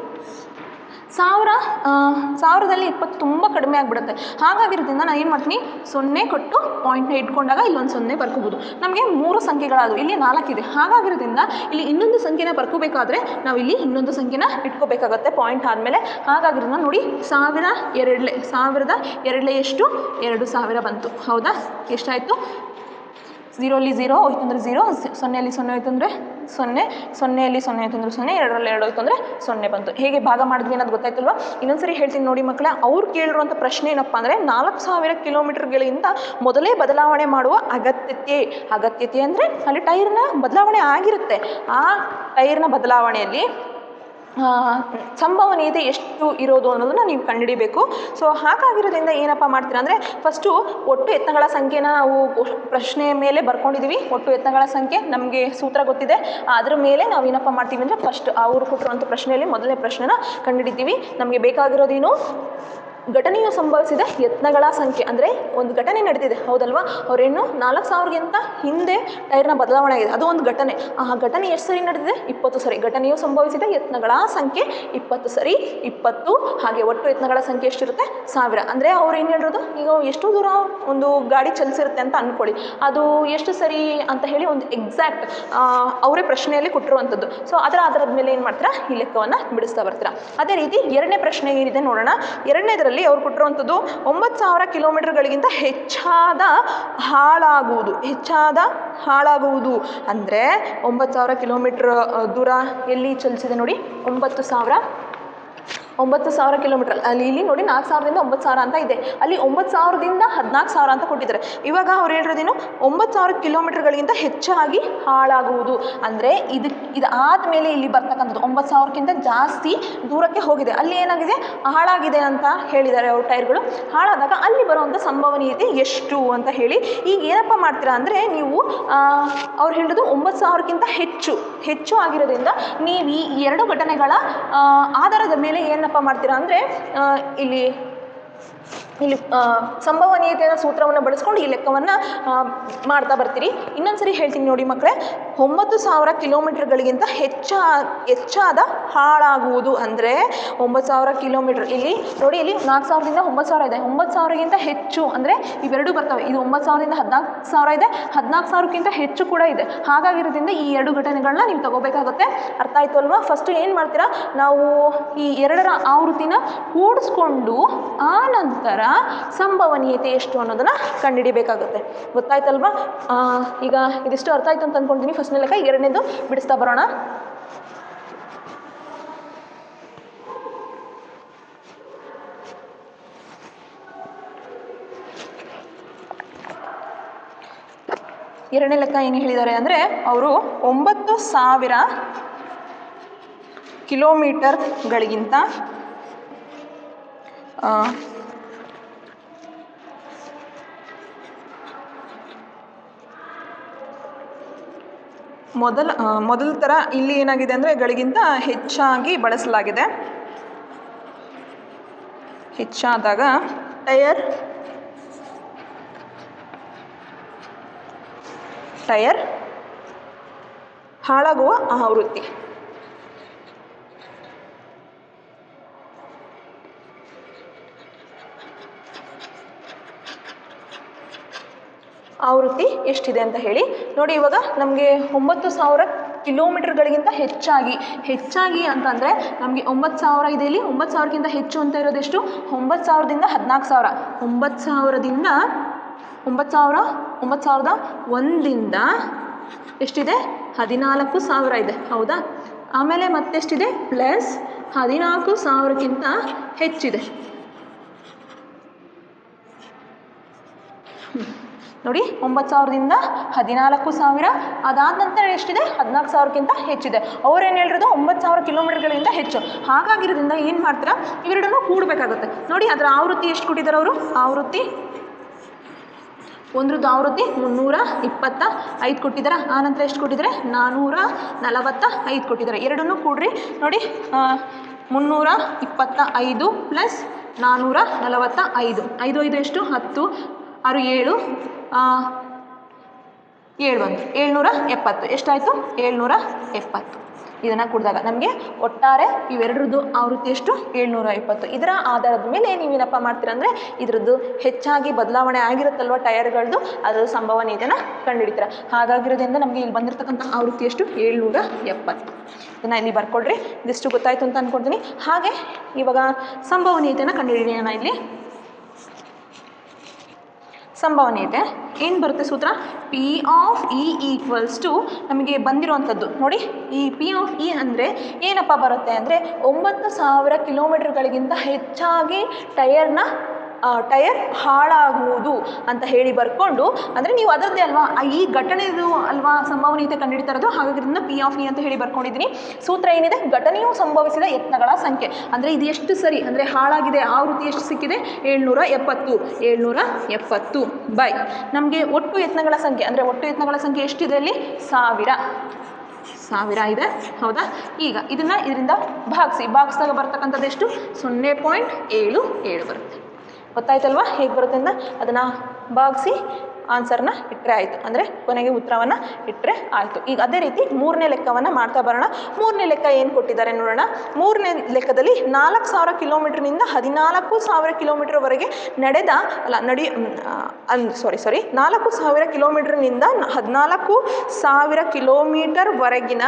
S2: 1000ದಲ್ಲಿ 20 ತುಂಬ ಕಡಿಮೆ ಆಗಿಬಿಡುತ್ತೆ. ಹಾಗಾಗಿರೋದ್ರಿಂದ ನಾನು ಏನು ಮಾಡ್ತೀನಿ 0 ಕೊಟ್ಟು ಪಾಯಿಂಟ್ನ ಇಟ್ಕೊಂಡಾಗ ಇಲ್ಲೊಂದು 0 ಬರ್ಕೋಬೋದು. ನಮಗೆ 3 ಸಂಖ್ಯೆಗಳಾದವು, ಇಲ್ಲಿ 4 ಇದೆ. ಹಾಗಾಗಿರೋದ್ರಿಂದ ಇಲ್ಲಿ ಇನ್ನೊಂದು ಸಂಖ್ಯೆನ ಬರ್ಕೋಬೇಕಾದ್ರೆ ನಾವು ಇಲ್ಲಿ ಇನ್ನೊಂದು ಸಂಖ್ಯೆನ ಇಟ್ಕೋಬೇಕಾಗತ್ತೆ ಪಾಯಿಂಟ್ ಆದಮೇಲೆ. ಹಾಗಾಗಿರೋದ್ರಿಂದ ನೋಡಿ 1002 ಎಷ್ಟು 2000 ಬಂತು. ಹೌದಾ? ಎಷ್ಟಾಯಿತು? 0ಲ್ಲಿ 0 ಹೋಯ್ತು ಅಂದರೆ 0, 0ಯಲ್ಲಿ 0 ಹೋಯ್ತು ಅಂದರೆ 0, 0ಯಲ್ಲಿ 0 ಹೋಯ್ತು ಅಂದರೆ 0, 2ರಲ್ಲಿ 2 ಹೋಯ್ತು ಅಂದರೆ 0 ಬಂತು. ಹೇಗೆ ಭಾಗ ಮಾಡಿದ್ವಿ ಅನ್ನೋದು ಗೊತ್ತಾಯ್ತಲ್ವ? ಇನ್ನೊಂದ್ಸರಿ ಹೇಳ್ತೀನಿ ನೋಡಿ ಮಕ್ಕಳೇ. ಅವ್ರು ಕೇಳಿರುವಂಥ ಪ್ರಶ್ನೆ ಏನಪ್ಪ ಅಂದರೆ 4000 ಕಿಲೋಮೀಟರ್ಗಳಿಂದ ಮೊದಲೇ ಬದಲಾವಣೆ ಮಾಡುವ ಅಗತ್ಯತೆ ಅಂದರೆ ಅಲ್ಲಿ ಟೈರ್ನ ಬದಲಾವಣೆ ಆಗಿರುತ್ತೆ. ಆ ಟೈರ್ನ ಬದಲಾವಣೆಯಲ್ಲಿ ಸಂಭವನೀಯತೆ ಎಷ್ಟು ಇರೋದು ಅನ್ನೋದನ್ನು ನೀವು ಕಂಡುಹಿಡಿಬೇಕು. ಸೊ ಹಾಗಾಗಿರೋದ್ರಿಂದ ಏನಪ್ಪ ಮಾಡ್ತೀರಾ ಅಂದರೆ ಫಸ್ಟು ಒಟ್ಟು ಯತ್ನಗಳ ಸಂಖ್ಯೆನ ನಾವು ಪ್ರಶ್ನೆಯ ಮೇಲೆ ಬರ್ಕೊಂಡಿದ್ದೀವಿ. ಒಟ್ಟು ಯತ್ನಗಳ ಸಂಖ್ಯೆ ನಮಗೆ ಸೂತ್ರ ಗೊತ್ತಿದೆ. ಅದರ ಮೇಲೆ ನಾವು ಏನಪ್ಪ ಮಾಡ್ತೀವಿ ಅಂದರೆ ಫಸ್ಟ್ ಅವರು ಕೊಟ್ಟಿರುವಂಥ ಪ್ರಶ್ನೆಯಲ್ಲಿ ಮೊದಲನೇ ಪ್ರಶ್ನೆನ ಕಂಡುಹಿಡಿತೀವಿ. ನಮಗೆ ಬೇಕಾಗಿರೋದೇನು ಘಟನೆಯು ಸಂಭವಿಸಿದ ಯತ್ನಗಳ ಸಂಖ್ಯೆ ಅಂದರೆ ಒಂದು ಘಟನೆ ನಡೆದಿದೆ ಹೌದಲ್ವಾ? ಅವರೇನು 4000ಗಿಂತ ಹಿಂದೆ ಟೈರ್ನ ಬದಲಾವಣೆ ಆಗಿದೆ, ಅದು ಒಂದು ಘಟನೆ. ಆ ಘಟನೆ ಎಷ್ಟು ಸರಿ ನಡೆದಿದೆ 20 ಸರಿ. ಘಟನೆಯು ಸಂಭವಿಸಿದ ಯತ್ನಗಳ ಸಂಖ್ಯೆ 20 ಸರಿ 20. ಹಾಗೆ ಒಟ್ಟು ಯತ್ನಗಳ ಸಂಖ್ಯೆ ಎಷ್ಟಿರುತ್ತೆ 1000. ಅಂದರೆ ಅವ್ರು ಏನು ಹೇಳಿರೋದು, ಈಗ ಎಷ್ಟು ದೂರ ಒಂದು ಗಾಡಿ ಚಲಿಸಿರುತ್ತೆ ಅಂತ ಅಂದ್ಕೊಳ್ಳಿ, ಅದು ಎಷ್ಟು ಸರಿ ಅಂತ ಹೇಳಿ ಒಂದು ಎಕ್ಸಾಕ್ಟ್ ಅವರೇ ಪ್ರಶ್ನೆಯಲ್ಲಿ ಕೊಟ್ಟಿರುವಂಥದ್ದು. ಸೊ ಅದರದ ಮೇಲೆ ಏನು ಮಾಡ್ತೀರಾ ಈ ಲೆಕ್ಕವನ್ನು ಬಿಡಿಸ್ತಾ ಬರ್ತೀರಾ. ಅದೇ ರೀತಿ ಎರಡನೇ ಪ್ರಶ್ನೆ ಏನಿದೆ ನೋಡೋಣ. ಎರಡನೇದರಲ್ಲಿ ಅವ್ರು ಕೊಟ್ಟಿರುವಂಥದ್ದು 9000 ಕಿಲೋಮೀಟರ್ಗಳಿಗಿಂತ ಹೆಚ್ಚಾದ ಹಾಳಾಗುವುದು ಅಂದರೆ 9000 ಕಿಲೋಮೀಟರ್ ದೂರ ಎಲ್ಲಿ ಚಲಿಸಿದೆ ನೋಡಿ 9000 ಕಿಲೋಮೀಟರ್. ಇಲ್ಲಿ ನೋಡಿ 4000ದಿಂದ 9000 ಅಂತ ಇದೆ. ಅಲ್ಲಿ 9000ದಿಂದ 14000 ಅಂತ ಕೊಟ್ಟಿದ್ದಾರೆ. ಇವಾಗ ಅವ್ರು ಹೇಳಿರೋದೇನು 9000 ಕಿಲೋಮೀಟರ್ಗಳಿಗಿಂತ ಹೆಚ್ಚಾಗಿ ಹಾಳಾಗುವುದು ಅಂದರೆ ಇದಾದಮೇಲೆ ಇಲ್ಲಿ ಬರ್ತಕ್ಕಂಥದ್ದು 9000ಕ್ಕಿಂತ ಜಾಸ್ತಿ ದೂರಕ್ಕೆ ಹೋಗಿದೆ, ಅಲ್ಲಿ ಏನಾಗಿದೆ ಹಾಳಾಗಿದೆ ಅಂತ ಹೇಳಿದ್ದಾರೆ ಅವರು ಟೈರ್ಗಳು. ಹಾಳಾದಾಗ ಅಲ್ಲಿ ಬರುವಂಥ ಸಂಭವನೀಯತೆ ಎಷ್ಟು ಅಂತ ಹೇಳಿ ಈಗ ಏನಪ್ಪ ಮಾಡ್ತೀರಾ ಅಂದರೆ ನೀವು ಅವ್ರು ಹೇಳಿರೋದು 9000ಕ್ಕಿಂತ ಹೆಚ್ಚು ಆಗಿರೋದ್ರಿಂದ ನೀವು ಈ ಎರಡು ಘಟನೆಗಳ ಆಧಾರದ ಮೇಲೆ ಏನಪ್ಪ ಮಾಡ್ತೀರಾ ಅಂದರೆ ಇಲ್ಲಿ ಸಂಭವನೀಯತೆಯ ಸೂತ್ರವನ್ನು ಬಳಸ್ಕೊಂಡು ಈ ಲೆಕ್ಕವನ್ನು ಮಾಡ್ತಾ ಬರ್ತೀರಿ. ಇನ್ನೊಂದು ಸರಿ ಹೇಳ್ತೀನಿ ನೋಡಿ ಮಕ್ಕಳೇ. 9,000 ಕಿಲೋಮೀಟರ್ಗಳಿಗಿಂತ ಹೆಚ್ಚಾದ ಹಾಳಾಗುವುದು. ಅಂದರೆ 9,000 ಕಿಲೋಮೀಟರ್, ಇಲ್ಲಿ ನೋಡಿ, ಇಲ್ಲಿ 4,000ದಿಂದ 9,000 ಇದೆ, 9,000ಗಿಂತ ಹೆಚ್ಚು ಅಂದರೆ ಇವೆರಡು ಬರ್ತವೆ. ಇದು 9,000ದಿಂದ 14,000 ಇದೆ, 14,000ಕ್ಕಿಂತ ಹೆಚ್ಚು ಕೂಡ ಇದೆ. ಹಾಗಾಗಿರೋದ್ರಿಂದ ಈ ಎರಡು ಘಟನೆಗಳನ್ನ ನೀವು ತಗೋಬೇಕಾಗುತ್ತೆ. ಅರ್ಥ ಆಯಿತು ಅಲ್ವಾ? ಫಸ್ಟು ಏನು ಮಾಡ್ತೀರಾ, ನಾವು ಈ ಎರಡರ ಆವೃತ್ತಿನ ಕೂಡಿಸ್ಕೊಂಡು ಆ ನಂತರ ಸಂಭವನೀಯತೆ ಎಷ್ಟು ಅನ್ನೋದನ್ನು ಕಂಡುಹಿಡಿಬೇಕಾಗುತ್ತೆ. ಗೊತ್ತಾಯ್ತಲ್ವಾ? ಈಗ ಇದಿಷ್ಟು ಅರ್ಥ ಆಯ್ತು ಅಂತ ಅಂದ್ಕೊಳ್ತೀನಿ. ಫಸ್ಟ್ನೇ ಲೆಕ್ಕ, ಎರಡನೇದು ಬಿಡಿಸ್ತಾ ಬರೋಣ. ಎರಡನೇ ಲೆಕ್ಕ ಏನು ಹೇಳಿದ್ದಾರೆ ಅಂದರೆ, ಅವರು 9,000 ಕಿಲೋಮೀಟರ್ಗಳಿಗಿಂತ ಮೊದಲ ಥರ ಇಲ್ಲಿ ಏನಾಗಿದೆ ಅಂದರೆ ಗಳಿಗಿಂತ ಹೆಚ್ಚಾಗಿ ಬಳಸಲಾಗಿದೆ. ಹೆಚ್ಚಾದಾಗ ಟಯರ್ ಹಾಳಾಗುವ ಆವೃತ್ತಿ. ಆವೃತ್ತಿ ಎಷ್ಟಿದೆ ಅಂತ ಹೇಳಿ ನೋಡಿ. ಇವಾಗ ನಮಗೆ 9,000 ಕಿಲೋಮೀಟರ್ಗಳಿಗಿಂತ ಹೆಚ್ಚಾಗಿ ಅಂತಂದರೆ ನಮಗೆ 9,000 ಇದೆ. ಇಲ್ಲಿ 9,000ಕ್ಕಿಂತ ಹೆಚ್ಚು ಅಂತ ಇರೋದೆಷ್ಟು? 9,000ದಿಂದ 14,000. 9,001ದಿಂದ ಎಷ್ಟಿದೆ? 14,000 ಇದೆ. ಹೌದಾ? ಆಮೇಲೆ ಮತ್ತೆಷ್ಟಿದೆ? ಪ್ಲಸ್ 14,000ಕ್ಕಿಂತ ಹೆಚ್ಚಿದೆ. ನೋಡಿ, 9,000ದಿಂದ 14,000, ಅದಾದ ನಂತರ ಎಷ್ಟಿದೆ? 14,000ಕ್ಕಿಂತ ಹೆಚ್ಚಿದೆ. ಅವ್ರೇನು ಹೇಳಿರೋದು? 9,000 ಕಿಲೋಮೀಟರ್ಗಳಿಗಿಂತ ಹೆಚ್ಚು. ಹಾಗಾಗಿರೋದ್ರಿಂದ ಏನು ಮಾಡ್ತೀರಾ, ಇವೆರಡನ್ನೂ ಕೂಡಬೇಕಾಗುತ್ತೆ. ನೋಡಿ, ಅದರ ಆವೃತ್ತಿ ಎಷ್ಟು ಕೊಟ್ಟಿದ್ದಾರೆ ಅವರು? ಆವೃತ್ತಿ ಒಂದ್ರದ್ದು ಆವೃತ್ತಿ 325 ಕೊಟ್ಟಿದ್ದಾರೆ. ಆನಂತರ ಎಷ್ಟು ಕೊಟ್ಟಿದ್ದಾರೆ? 445 ಕೊಟ್ಟಿದ್ದಾರೆ. ಎರಡನ್ನೂ ಕೂಡ್ರಿ. ನೋಡಿ, 325 ಪ್ಲಸ್ 445. 5 5 ಎಷ್ಟು? 10, 6 7, 7 1 770. ಎಷ್ಟಾಯಿತು? 770. ಇದನ್ನು ಕೂಡಿದಾಗ ನಮಗೆ ಒಟ್ಟಾರೆ ಇವೆರಡರದ್ದು ಆವೃತ್ತಿ ಎಷ್ಟು? 720. ಇದರ ಆಧಾರದ ಮೇಲೆ ನೀವೇನಪ್ಪ ಮಾಡ್ತೀರಾ ಅಂದರೆ, ಇದರದ್ದು ಹೆಚ್ಚಾಗಿ ಬದಲಾವಣೆ ಆಗಿರುತ್ತಲ್ವ ಟಯರ್ಗಳದ್ದು, ಅದರ ಸಂಭವನೀಯತೆಯನ್ನು ಕಂಡುಹಿಡಿತೀರ. ಹಾಗಾಗಿರೋದ್ರಿಂದ ನಮಗೆ ಇಲ್ಲಿ ಬಂದಿರತಕ್ಕಂಥ ಆವೃತ್ತಿ ಎಷ್ಟು? 770. ಇದನ್ನು ಇಲ್ಲಿ ಬರ್ಕೊಳ್ರಿ. ಇದಿಷ್ಟು ಗೊತ್ತಾಯಿತು ಅಂತ ಅಂದ್ಕೊಳ್ತೀನಿ. ಹಾಗೆ ಇವಾಗ ಸಂಭವನೀಯತೆಯನ್ನು ಕಂಡುಹಿಡಿಯೋಣ. ಇಲ್ಲಿ ಸಂಭವನೀಯತೆ ಏನು ಬರುತ್ತೆ ಸೂತ್ರ? P of E equals to ನಮಗೆ ಬಂದಿರುವಂಥದ್ದು ನೋಡಿ. ಈ ಪಿ ಆಫ್ ಇ ಅಂದರೆ ಏನಪ್ಪ ಬರುತ್ತೆ ಅಂದರೆ, 9,000 ಕಿಲೋಮೀಟರ್ಗಳಿಗಿಂತ ಹೆಚ್ಚಾಗಿ ಟಯರ್ ಹಾಳಾಗುವುದು ಅಂತ ಹೇಳಿ ಬರ್ಕೊಂಡು, ಅಂದರೆ ನೀವು ಅದರದ್ದೇ ಅಲ್ವಾ ಈ ಘಟನೆದು ಅಲ್ವಾ ಸಂಭವನೀಯತೆ ಕಂಡುಹಿಡಿತಾ ಇರೋದು. ಹಾಗಾಗಿರೋದ್ರಿಂದ ಪಿ ಆಫ್ ಇ ಅಂತ ಹೇಳಿ ಬರ್ಕೊಂಡಿದ್ದೀನಿ. ಸೂತ್ರ ಏನಿದೆ? ಘಟನೆಯು ಸಂಭವಿಸಿದ ಯತ್ನಗಳ ಸಂಖ್ಯೆ. ಅಂದರೆ ಇದು ಎಷ್ಟು ಸರಿ ಅಂದರೆ ಹಾಳಾಗಿದೆ ಆವೃತ್ತಿ ಎಷ್ಟು ಸಿಕ್ಕಿದೆ? 770 ಬೈ ನಮಗೆ ಒಟ್ಟು ಯತ್ನಗಳ ಸಂಖ್ಯೆ. ಅಂದರೆ ಒಟ್ಟು ಯತ್ನಗಳ ಸಂಖ್ಯೆ ಎಷ್ಟಿದೆ? ಅಲ್ಲಿ 1000 ಇದೆ. ಹೌದಾ? ಈಗ ಇದರಿಂದ ಭಾಗಿಸಿದಾಗ ಬರ್ತಕ್ಕಂಥದ್ದು ಎಷ್ಟು? 0.77 ಬರುತ್ತೆ. ಗೊತ್ತಾಯ್ತಲ್ವಾ ಹೇಗೆ ಬರುತ್ತೆ ಅಂತ? ಅದನ್ನು ಭಾಗಿಸಿ ಆನ್ಸರ್ನ ಇಟ್ಟರೆ ಆಯಿತು, ಅಂದರೆ ಕೊನೆಗೆ ಉತ್ತರವನ್ನು ಇಟ್ಟರೆ ಆಯಿತು. ಈಗ ಅದೇ ರೀತಿ ಮೂರನೇ ಲೆಕ್ಕವನ್ನು ಮಾಡ್ತಾ ಬರೋಣ. ಮೂರನೇ ಲೆಕ್ಕ ಏನು ಕೊಟ್ಟಿದ್ದಾರೆ ನೋಡೋಣ. ಮೂರನೇ ಲೆಕ್ಕದಲ್ಲಿ 4,000 ಕಿಲೋಮೀಟ್ರ್ನಿಂದ 14,000 ಕಿಲೋಮೀಟ್ರ್ವರೆಗೆ 4,000 ಕಿಲೋಮೀಟ್ರ್ನಿಂದ 14,000 ಕಿಲೋಮೀಟರ್ವರೆಗಿನ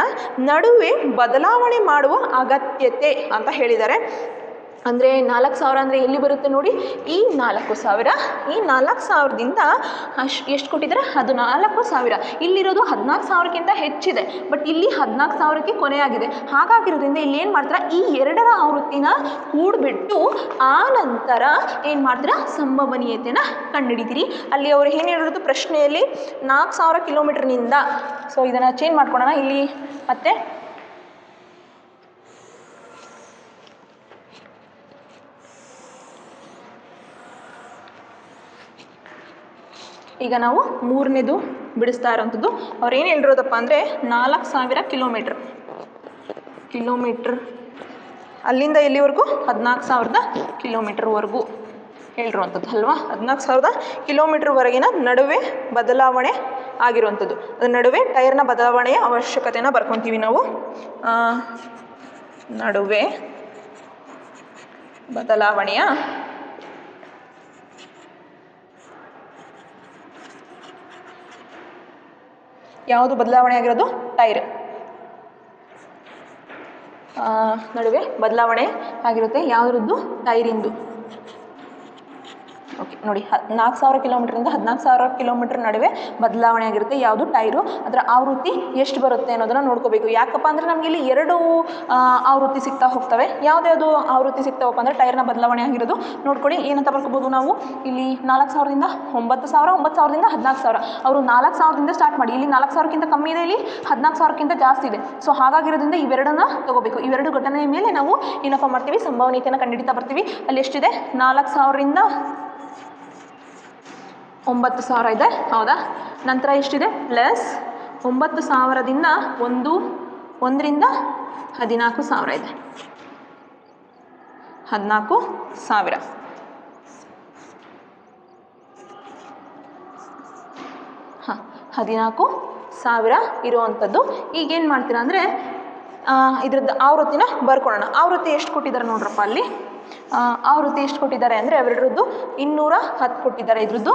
S2: ನಡುವೆ ಬದಲಾವಣೆ ಮಾಡುವ ಅಗತ್ಯತೆ ಅಂತ ಹೇಳಿದ್ದಾರೆ. ಅಂದರೆ 4,000 ಅಂದರೆ ಎಲ್ಲಿ ಬರುತ್ತೆ ನೋಡಿ? ಈ 4,000, ಈ 4,000ದಿಂದ ಎಷ್ಟು ಕೊಟ್ಟಿದ್ದಾರೆ? 14,000. ಇಲ್ಲಿರೋದು 14,000ಕ್ಕಿಂತ ಹೆಚ್ಚಿದೆ, ಬಟ್ ಇಲ್ಲಿ 14,000ಕ್ಕೆ ಕೊನೆಯಾಗಿದೆ. ಹಾಗಾಗಿರೋದ್ರಿಂದ ಇಲ್ಲಿ ಏನು ಮಾಡ್ತೀರಾ? ಈ ಎರಡರ ಆವೃತ್ತಿನ ಕೂಡಿಬಿಟ್ಟು ಆ ನಂತರ ಏನು ಮಾಡ್ತೀರಾ? ಸಂಭವನೀಯತೆನ ಕಂಡುಹಿಡಿತೀರಿ. ಅಲ್ಲಿ ಅವರು ಏನು ಹೇಳಿರೋದು ಪ್ರಶ್ನೆಯಲ್ಲಿ? 4,000 ಕಿಲೋಮೀಟ್ರ್ನಿಂದ. ಸೊ ಇದನ್ನು ಚೇಂಜ್ ಮಾಡ್ಕೊಳ್ಳೋಣ. ಇಲ್ಲಿ ಮತ್ತೆ ಈಗ ನಾವು ಮೂರನೇದು ಬಿಡಿಸ್ತಾ ಇರೋವಂಥದ್ದು. ಅವ್ರು ಏನು ಹೇಳಿರೋದಪ್ಪ ಅಂದರೆ 4,000 ಕಿಲೋಮೀಟ್ರ್ ಅಲ್ಲಿಂದ ಎಲ್ಲಿವರೆಗೂ? 14,000 ಕಿಲೋಮೀಟ್ರ್ವರೆಗೂ ಹೇಳಿರುವಂಥದ್ದು ಅಲ್ವಾ? 14,000 ಕಿಲೋಮೀಟ್ರ್ವರೆಗಿನ ನಡುವೆ ಬದಲಾವಣೆ ಆಗಿರುವಂಥದ್ದು. ಅದರ ನಡುವೆ ಟೈರ್ನ ಬದಲಾವಣೆಯ ಅವಶ್ಯಕತೆಯನ್ನು ಬರ್ಕೊತೀವಿ ನಾವು. ನಡುವೆ ಬದಲಾವಣೆಯ ಯಾವುದು ಬದಲಾವಣೆ ಆಗಿರೋದು? ಟೈರ್. ನಡುವೆ ಬದಲಾವಣೆ ಆಗಿರುತ್ತೆ ಯಾವುದ್ರದ್ದು? ಟೈರಿಂದು. ಓಕೆ ನೋಡಿ, 4,000 ಕಿಲೋಮೀಟ್ರಿಂದ 14,000 ಕಿಲೋಮೀಟ್ರ್ ನಡುವೆ ಬದಲಾವಣೆ ಆಗಿರುತ್ತೆ ಯಾವುದು? ಟೈರು. ಅದರ ಆವೃತ್ತಿ ಎಷ್ಟು ಬರುತ್ತೆ ಅನ್ನೋದನ್ನು ನೋಡ್ಕೋಬೇಕು. ಯಾಕಪ್ಪ ಅಂದರೆ ನಮಗೆ ಇಲ್ಲಿ 2 ಆವೃತ್ತಿ ಸಿಗ್ತಾ ಹೋಗ್ತವೆ. ಯಾವುದ್ಯಾವುದು ಆವೃತ್ತಿ ಸಿಗ್ತಾವಪ್ಪ ಅಂದರೆ ಟೈರ್ನ ಬದಲಾವಣೆ ಆಗಿರೋದು. ನೋಡ್ಕೊಳ್ಳಿ, ಏನಂತ ಬರ್ಕೋಬೋದು ನಾವು ಇಲ್ಲಿ 4,000ದಿಂದ 9,000, 9,000ದಿಂದ 14,000. ಅವರು 4,000ದಿಂದ ಸ್ಟಾರ್ಟ್ ಮಾಡಿ, ಇಲ್ಲಿ 4,000ಕ್ಕಿಂತ ಕಮ್ಮಿ ಇದೆ, ಇಲ್ಲಿ 14,000ಕ್ಕಿಂತ ಜಾಸ್ತಿ ಇದೆ. ಸೊ ಹಾಗಾಗಿರೋದ್ರಿಂದ ಇವೆರಡನ್ನ ತಗೋಬೇಕು. ಇವೆರಡು ಘಟನೆಯ ಮೇಲೆ ನಾವು ಏನಪ್ಪ ಮಾಡ್ತೀವಿ? ಸಂಭವನೀಯತೆಯನ್ನು ಕಂಡುಹಿಡಿತಾ ಬರ್ತೀವಿ. ಅಲ್ಲಿ ಎಷ್ಟಿದೆ? 4,000ರಿಂದ 9,000 ಇದೆ, ಹೌದಾ? ನಂತರ ಎಷ್ಟಿದೆ? ಪ್ಲಸ್ 9,000ದಿಂದ 1ರಿಂದ 14,000 ಇದೆ. 14,000. ಹಾಂ, 14,000 ಇರುವಂಥದ್ದು. ಈಗೇನು ಮಾಡ್ತೀರಾ ಅಂದರೆ ಇದ್ರದ್ದು ಆವೃತ್ತಿನ ಬರ್ಕೊಳ್ಳೋಣ. ಆವೃತ್ತಿ ಎಷ್ಟು ಕೊಟ್ಟಿದ್ದಾರೆ ನೋಡ್ರಪ್ಪ ಅಲ್ಲಿ. ಆವೃತ್ತಿ ಎಷ್ಟು ಕೊಟ್ಟಿದ್ದಾರೆ ಅಂದರೆ ಅವೆರಡರದ್ದು 210 ಕೊಟ್ಟಿದ್ದಾರೆ ಇದ್ರದ್ದು.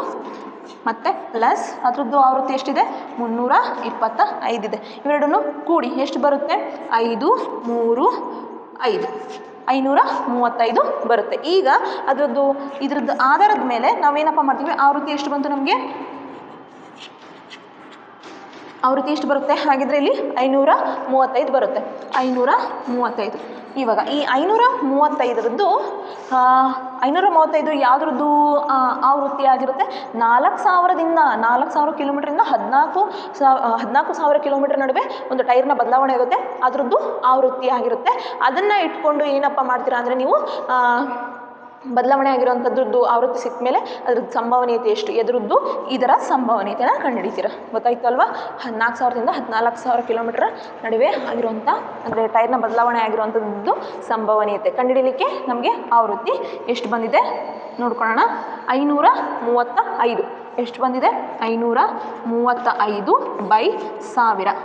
S2: ಮತ್ತು ಪ್ಲಸ್ ಅದರದ್ದು ಆವೃತ್ತಿ ಎಷ್ಟಿದೆ? 325 ಇದೆ. ಇವೆರಡನ್ನು ಕೂಡಿ ಎಷ್ಟು ಬರುತ್ತೆ? 5, 3, 5, 535 ಬರುತ್ತೆ. ಈಗ ಇದ್ರದ್ದು ಆಧಾರದ ಮೇಲೆ ನಾವೇನಪ್ಪ ಮಾಡ್ತೀವಿ? ಆವೃತ್ತಿ ಎಷ್ಟು ಬಂತು ನಮಗೆ? ಆವೃತ್ತಿ ಎಷ್ಟು ಬರುತ್ತೆ? ಹಾಗಿದ್ರೆ ಇಲ್ಲಿ 535 ಬರುತ್ತೆ. 535. ಇವಾಗ ಈ 535ರದ್ದು 535 ಯಾವುದ್ರದ್ದು ಆವೃತ್ತಿ ಆಗಿರುತ್ತೆ? 4,000 ಕಿಲೋಮೀಟ್ರಿಂದ 14,000 ಕಿಲೋಮೀಟ್ರ್ ನಡುವೆ ಒಂದು ಟೈರ್ನ ಬದಲಾವಣೆ ಆಗುತ್ತೆ, ಅದರದ್ದು ಆವೃತ್ತಿ ಆಗಿರುತ್ತೆ. ಅದನ್ನು ಇಟ್ಕೊಂಡು ಏನಪ್ಪ ಮಾಡ್ತೀರಾ ಅಂದರೆ ನೀವು ಬದಲಾವಣೆ ಆಗಿರೋಂಥದ್ದು ಆವೃತ್ತಿ ಸಿಕ್ಕ ಮೇಲೆ ಅದ್ರದ್ದು ಸಂಭವನೀಯತೆ ಎಷ್ಟು, ಎದುರದ್ದು ಇದರ ಸಂಭವನೀಯತೆನ ಕಂಡುಹಿಡಿತೀರ. ಗೊತ್ತಾಯ್ತಲ್ವಾ? 4,000ದಿಂದ 14,000 ಕಿಲೋಮೀಟ್ರ್ ನಡುವೆ ಆಗಿರುವಂಥ ಅಂದರೆ ಟೈರ್ನ ಬದಲಾವಣೆ ಆಗಿರುವಂಥದ್ದು ಸಂಭವನೀಯತೆ ಕಂಡುಹಿಡಲಿಕ್ಕೆ ನಮಗೆ ಆವೃತ್ತಿ ಎಷ್ಟು ಬಂದಿದೆ ನೋಡ್ಕೊಳ್ಳೋಣ. 535 ಎಷ್ಟು ಬಂದಿದೆ? 535/1000.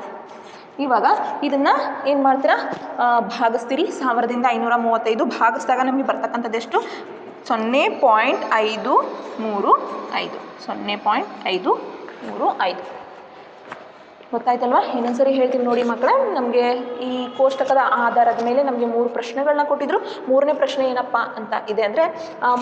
S2: ಇವಾಗ ಇದನ್ನು ಏನು ಮಾಡ್ತೀರಾ? ಭಾಗಿಸ್ತೀರಿ. 1000ದಿಂದ 535 ಭಾಗಿಸಿದಾಗ ನಮಗೆ ಬರ್ತಕ್ಕಂಥದ್ದು ಎಷ್ಟು? 0.535. 0.535. ಗೊತ್ತಾಯ್ತಲ್ವಾ? ಇನ್ನೊಂದ್ಸರಿ ಹೇಳ್ತೀವಿ ನೋಡಿ ಮಕ್ಕಳೇ. ನಮಗೆ ಈ ಕೋಷ್ಟಕದ ಆಧಾರದ ಮೇಲೆ ನಮಗೆ 3 ಪ್ರಶ್ನೆಗಳನ್ನ ಕೊಟ್ಟಿದ್ರು. 3ನೇ ಪ್ರಶ್ನೆ ಏನಪ್ಪ ಅಂತ ಇದೆ ಅಂದರೆ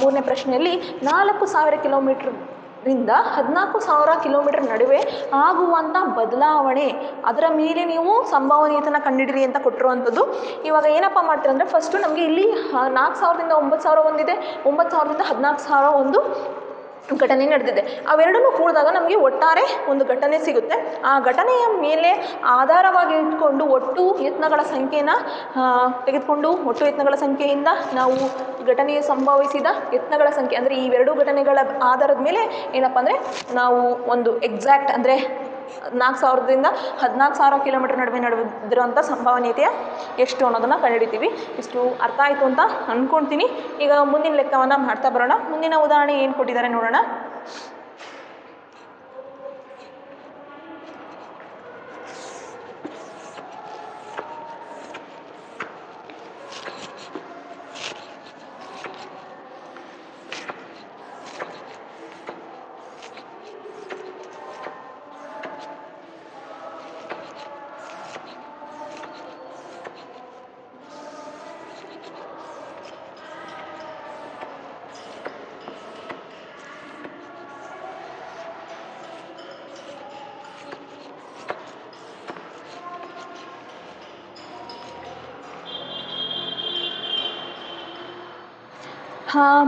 S2: 3ನೇ ಪ್ರಶ್ನೆಯಲ್ಲಿ 4,000 ಕಿಲೋಮೀಟ್ರಿಂದ 14,000 ಕಿಲೋಮೀಟ್ರ್ ನಡುವೆ ಆಗುವಂಥ ಬದಲಾವಣೆ ಅದರ ಮೇಲೆ ನೀವು ಸಂಭವನೀಯತೆಯನ್ನು ಕಂಡುಹಿಡಿರಿ ಅಂತ ಕೊಟ್ಟಿರುವಂಥದ್ದು. ಇವಾಗ ಏನಪ್ಪ ಮಾಡ್ತೀರ ಅಂದರೆ ಫಸ್ಟು ನಮಗೆ ಇಲ್ಲಿ 4,000ದಿಂದ 9,000 ಒಂದಿದೆ, 9,000ದಿಂದ 14,000 ಒಂದು ಘಟನೆ ನಡೆದಿದೆ. ಅವೆರಡನ್ನೂ ಕೂಡಿದಾಗ ನಮಗೆ ಒಟ್ಟಾರೆ ಒಂದು ಘಟನೆ ಸಿಗುತ್ತೆ. ಆ ಘಟನೆಯ ಮೇಲೆ ಆಧಾರವಾಗಿ ಇಟ್ಕೊಂಡು ಒಟ್ಟು ಯತ್ನಗಳ ಸಂಖ್ಯೆನ ತೆಗೆದುಕೊಂಡು ಒಟ್ಟು ಯತ್ನಗಳ ಸಂಖ್ಯೆಯಿಂದ ನಾವು ಘಟನೆಯು ಸಂಭವಿಸಿದ ಯತ್ನಗಳ ಸಂಖ್ಯೆ ಅಂದರೆ ಈ 2 ಘಟನೆಗಳ ಆಧಾರದ ಮೇಲೆ ಏನಪ್ಪ ಅಂದರೆ ನಾವು ಒಂದು ಎಕ್ಸಾಕ್ಟ್ ಅಂದರೆ 4,000ದಿಂದ 14,000 ಕಿಲೋಮೀಟ್ರ್ ನಡುವೆ ನಡೆದಿರೋಂಥ ಸಂಭವನೀಯತೆಯ ಎಷ್ಟು ಅನ್ನೋದನ್ನು ಕಂಡುಹಿಡಿತೀವಿ. ಇಷ್ಟು ಅರ್ಥ ಆಯಿತು ಅಂತ ಅಂದ್ಕೊಳ್ತೀನಿ. ಈಗ ಮುಂದಿನ ಲೆಕ್ಕವನ್ನು ಮಾಡ್ತಾ ಬರೋಣ. ಮುಂದಿನ ಉದಾಹರಣೆ ಏನು ಕೊಟ್ಟಿದ್ದಾರೆ ನೋಡೋಣ.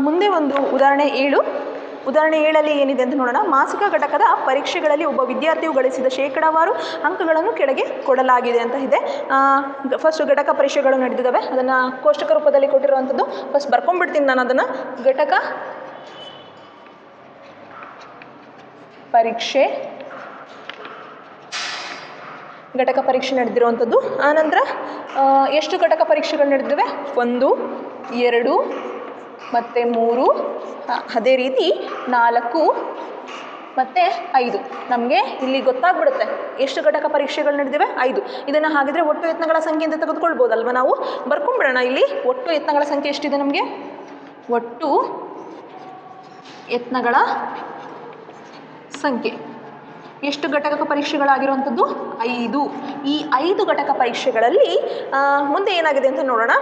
S2: ಮುಂದೆ ಒಂದು ಉದಾಹರಣೆ 7. ಉದಾಹರಣೆ 7ರಲ್ಲಿ ಏನಿದೆ ಅಂತ ನೋಡೋಣ. ಮಾಸಿಕ ಘಟಕದ ಪರೀಕ್ಷೆಗಳಲ್ಲಿ ಒಬ್ಬ ವಿದ್ಯಾರ್ಥಿಯು ಗಳಿಸಿದ ಶೇಕಡಾವಾರು ಅಂಕಗಳನ್ನು ಕೆಳಗೆ ಕೊಡಲಾಗಿದೆ ಅಂತ ಇದೆ. ಫಸ್ಟ್ ಘಟಕ ಪರೀಕ್ಷೆಗಳು ನಡೆದಿದ್ದಾವೆ, ಅದನ್ನು ಕೋಷ್ಟಕ ರೂಪದಲ್ಲಿ ಕೊಟ್ಟಿರುವಂಥದ್ದು. ಫಸ್ಟ್ ಬರ್ಕೊಂಡ್ಬಿಡ್ತೀನಿ ನಾನು ಅದನ್ನು. ಘಟಕ ಪರೀಕ್ಷೆ ನಡೆದಿರುವಂಥದ್ದು. ಆನಂತರ ಎಷ್ಟು ಘಟಕ ಪರೀಕ್ಷೆಗಳು ನಡೆದಿವೆ? 1, 2 ಮತ್ತು 3, ಅದೇ ರೀತಿ 4, ಮತ್ತು 5. ನಮಗೆ ಇಲ್ಲಿ ಗೊತ್ತಾಗ್ಬಿಡುತ್ತೆ ಎಷ್ಟು ಘಟಕ ಪರೀಕ್ಷೆಗಳು ನಡೆದಿವೆ, 5. ಇದನ್ನು ಹಾಗಿದ್ರೆ ಒಟ್ಟು ಯತ್ನಗಳ ಸಂಖ್ಯೆ ಅಂತ ತೆಗೆದುಕೊಳ್ಬೋದಲ್ವ ನಾವು. ಬರ್ಕೊಂಬಿಡೋಣ. ಇಲ್ಲಿ ಒಟ್ಟು ಯತ್ನಗಳ ಸಂಖ್ಯೆ ಎಷ್ಟಿದೆ ನಮಗೆ? ಒಟ್ಟು ಯತ್ನಗಳ ಸಂಖ್ಯೆ ಎಷ್ಟು ಘಟಕ ಪರೀಕ್ಷೆಗಳಾಗಿರುವಂಥದ್ದು? 5. ಈ 5 ಘಟಕ ಪರೀಕ್ಷೆಗಳಲ್ಲಿ ಮುಂದೆ ಏನಾಗಿದೆ ಅಂತ ನೋಡೋಣ.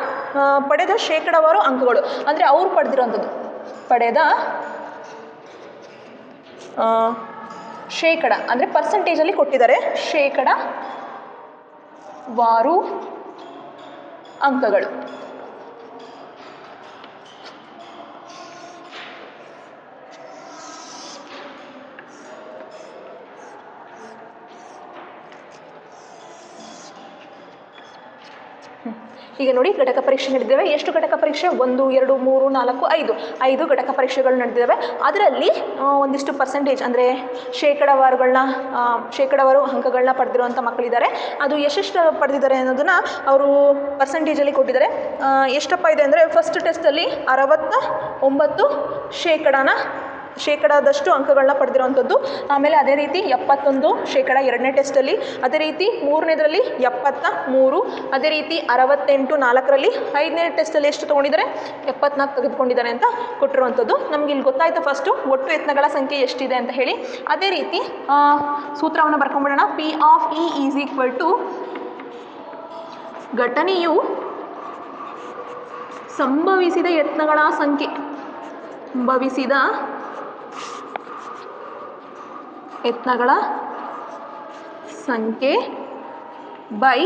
S2: ಪಡೆದ ಶೇಕಡಾವಾರು ಅಂಕಗಳು ಅಂದರೆ ಅವ್ರು ಪಡೆದಿರುವಂಥದ್ದು, ಪಡೆದ ಶೇಕಡ ಅಂದರೆ ಪರ್ಸೆಂಟೇಜಲ್ಲಿ ಕೊಟ್ಟಿದ್ದಾರೆ, ಶೇಕಡಾವಾರು ಅಂಕಗಳು. ಈಗ ನೋಡಿ, ಘಟಕ ಪರೀಕ್ಷೆ ನಡೆದಿವೆ. ಎಷ್ಟು ಘಟಕ ಪರೀಕ್ಷೆ? 1, 2, 3, 4, 5. 5 ಘಟಕ ಪರೀಕ್ಷೆಗಳು ನಡೆದಿವೆ. ಅದರಲ್ಲಿ ಒಂದಿಷ್ಟು ಪರ್ಸೆಂಟೇಜ್ ಅಂದರೆ ಶೇಕಡಾವಾರು ಅಂಕಗಳನ್ನ ಪಡೆದಿರುವಂಥ ಮಕ್ಕಳಿದ್ದಾರೆ. ಅದು ಎಷ್ಟೆಷ್ಟು ಪಡೆದಿದ್ದಾರೆ ಅನ್ನೋದನ್ನು ಅವರು ಪರ್ಸೆಂಟೇಜಲ್ಲಿ ಕೊಟ್ಟಿದ್ದಾರೆ. ಎಷ್ಟಪ್ಪ ಇದೆ ಅಂದರೆ, ಫಸ್ಟ್ ಟೆಸ್ಟಲ್ಲಿ 69 ಶೇಕಡಾದಷ್ಟು ಅಂಕಗಳನ್ನ ಪಡೆದಿರುವಂಥದ್ದು. ಆಮೇಲೆ ಅದೇ ರೀತಿ 71% ಎರಡನೇ ಟೆಸ್ಟಲ್ಲಿ, ಅದೇ ರೀತಿ ಮೂರನೇದರಲ್ಲಿ 73, ಅದೇ ರೀತಿ 68 4ರಲ್ಲಿ, 5ನೇ ಟೆಸ್ಟಲ್ಲಿ ಎಷ್ಟು ತೊಗೊಂಡಿದ್ದಾರೆ? 74 ತೆಗೆದುಕೊಂಡಿದ್ದಾರೆ ಅಂತ ಕೊಟ್ಟಿರುವಂಥದ್ದು. ನಮ್ಗೆ ಇಲ್ಲಿ ಗೊತ್ತಾಯ್ತು ಫಸ್ಟು ಒಟ್ಟು ಯತ್ನಗಳ ಸಂಖ್ಯೆ ಎಷ್ಟಿದೆ ಅಂತ ಹೇಳಿ. ಅದೇ ರೀತಿ ಸೂತ್ರವನ್ನು ಬರ್ಕೊಂಡ್ಬಿಡೋಣ. P of E is equal to ಘಟನೆಯು ಸಂಭವಿಸಿದ ಯತ್ನಗಳ ಸಂಖ್ಯೆ, ಸಂಭವಿಸಿದ ಯತ್ನಗಳ ಸಂಖ್ಯೆ ಬೈ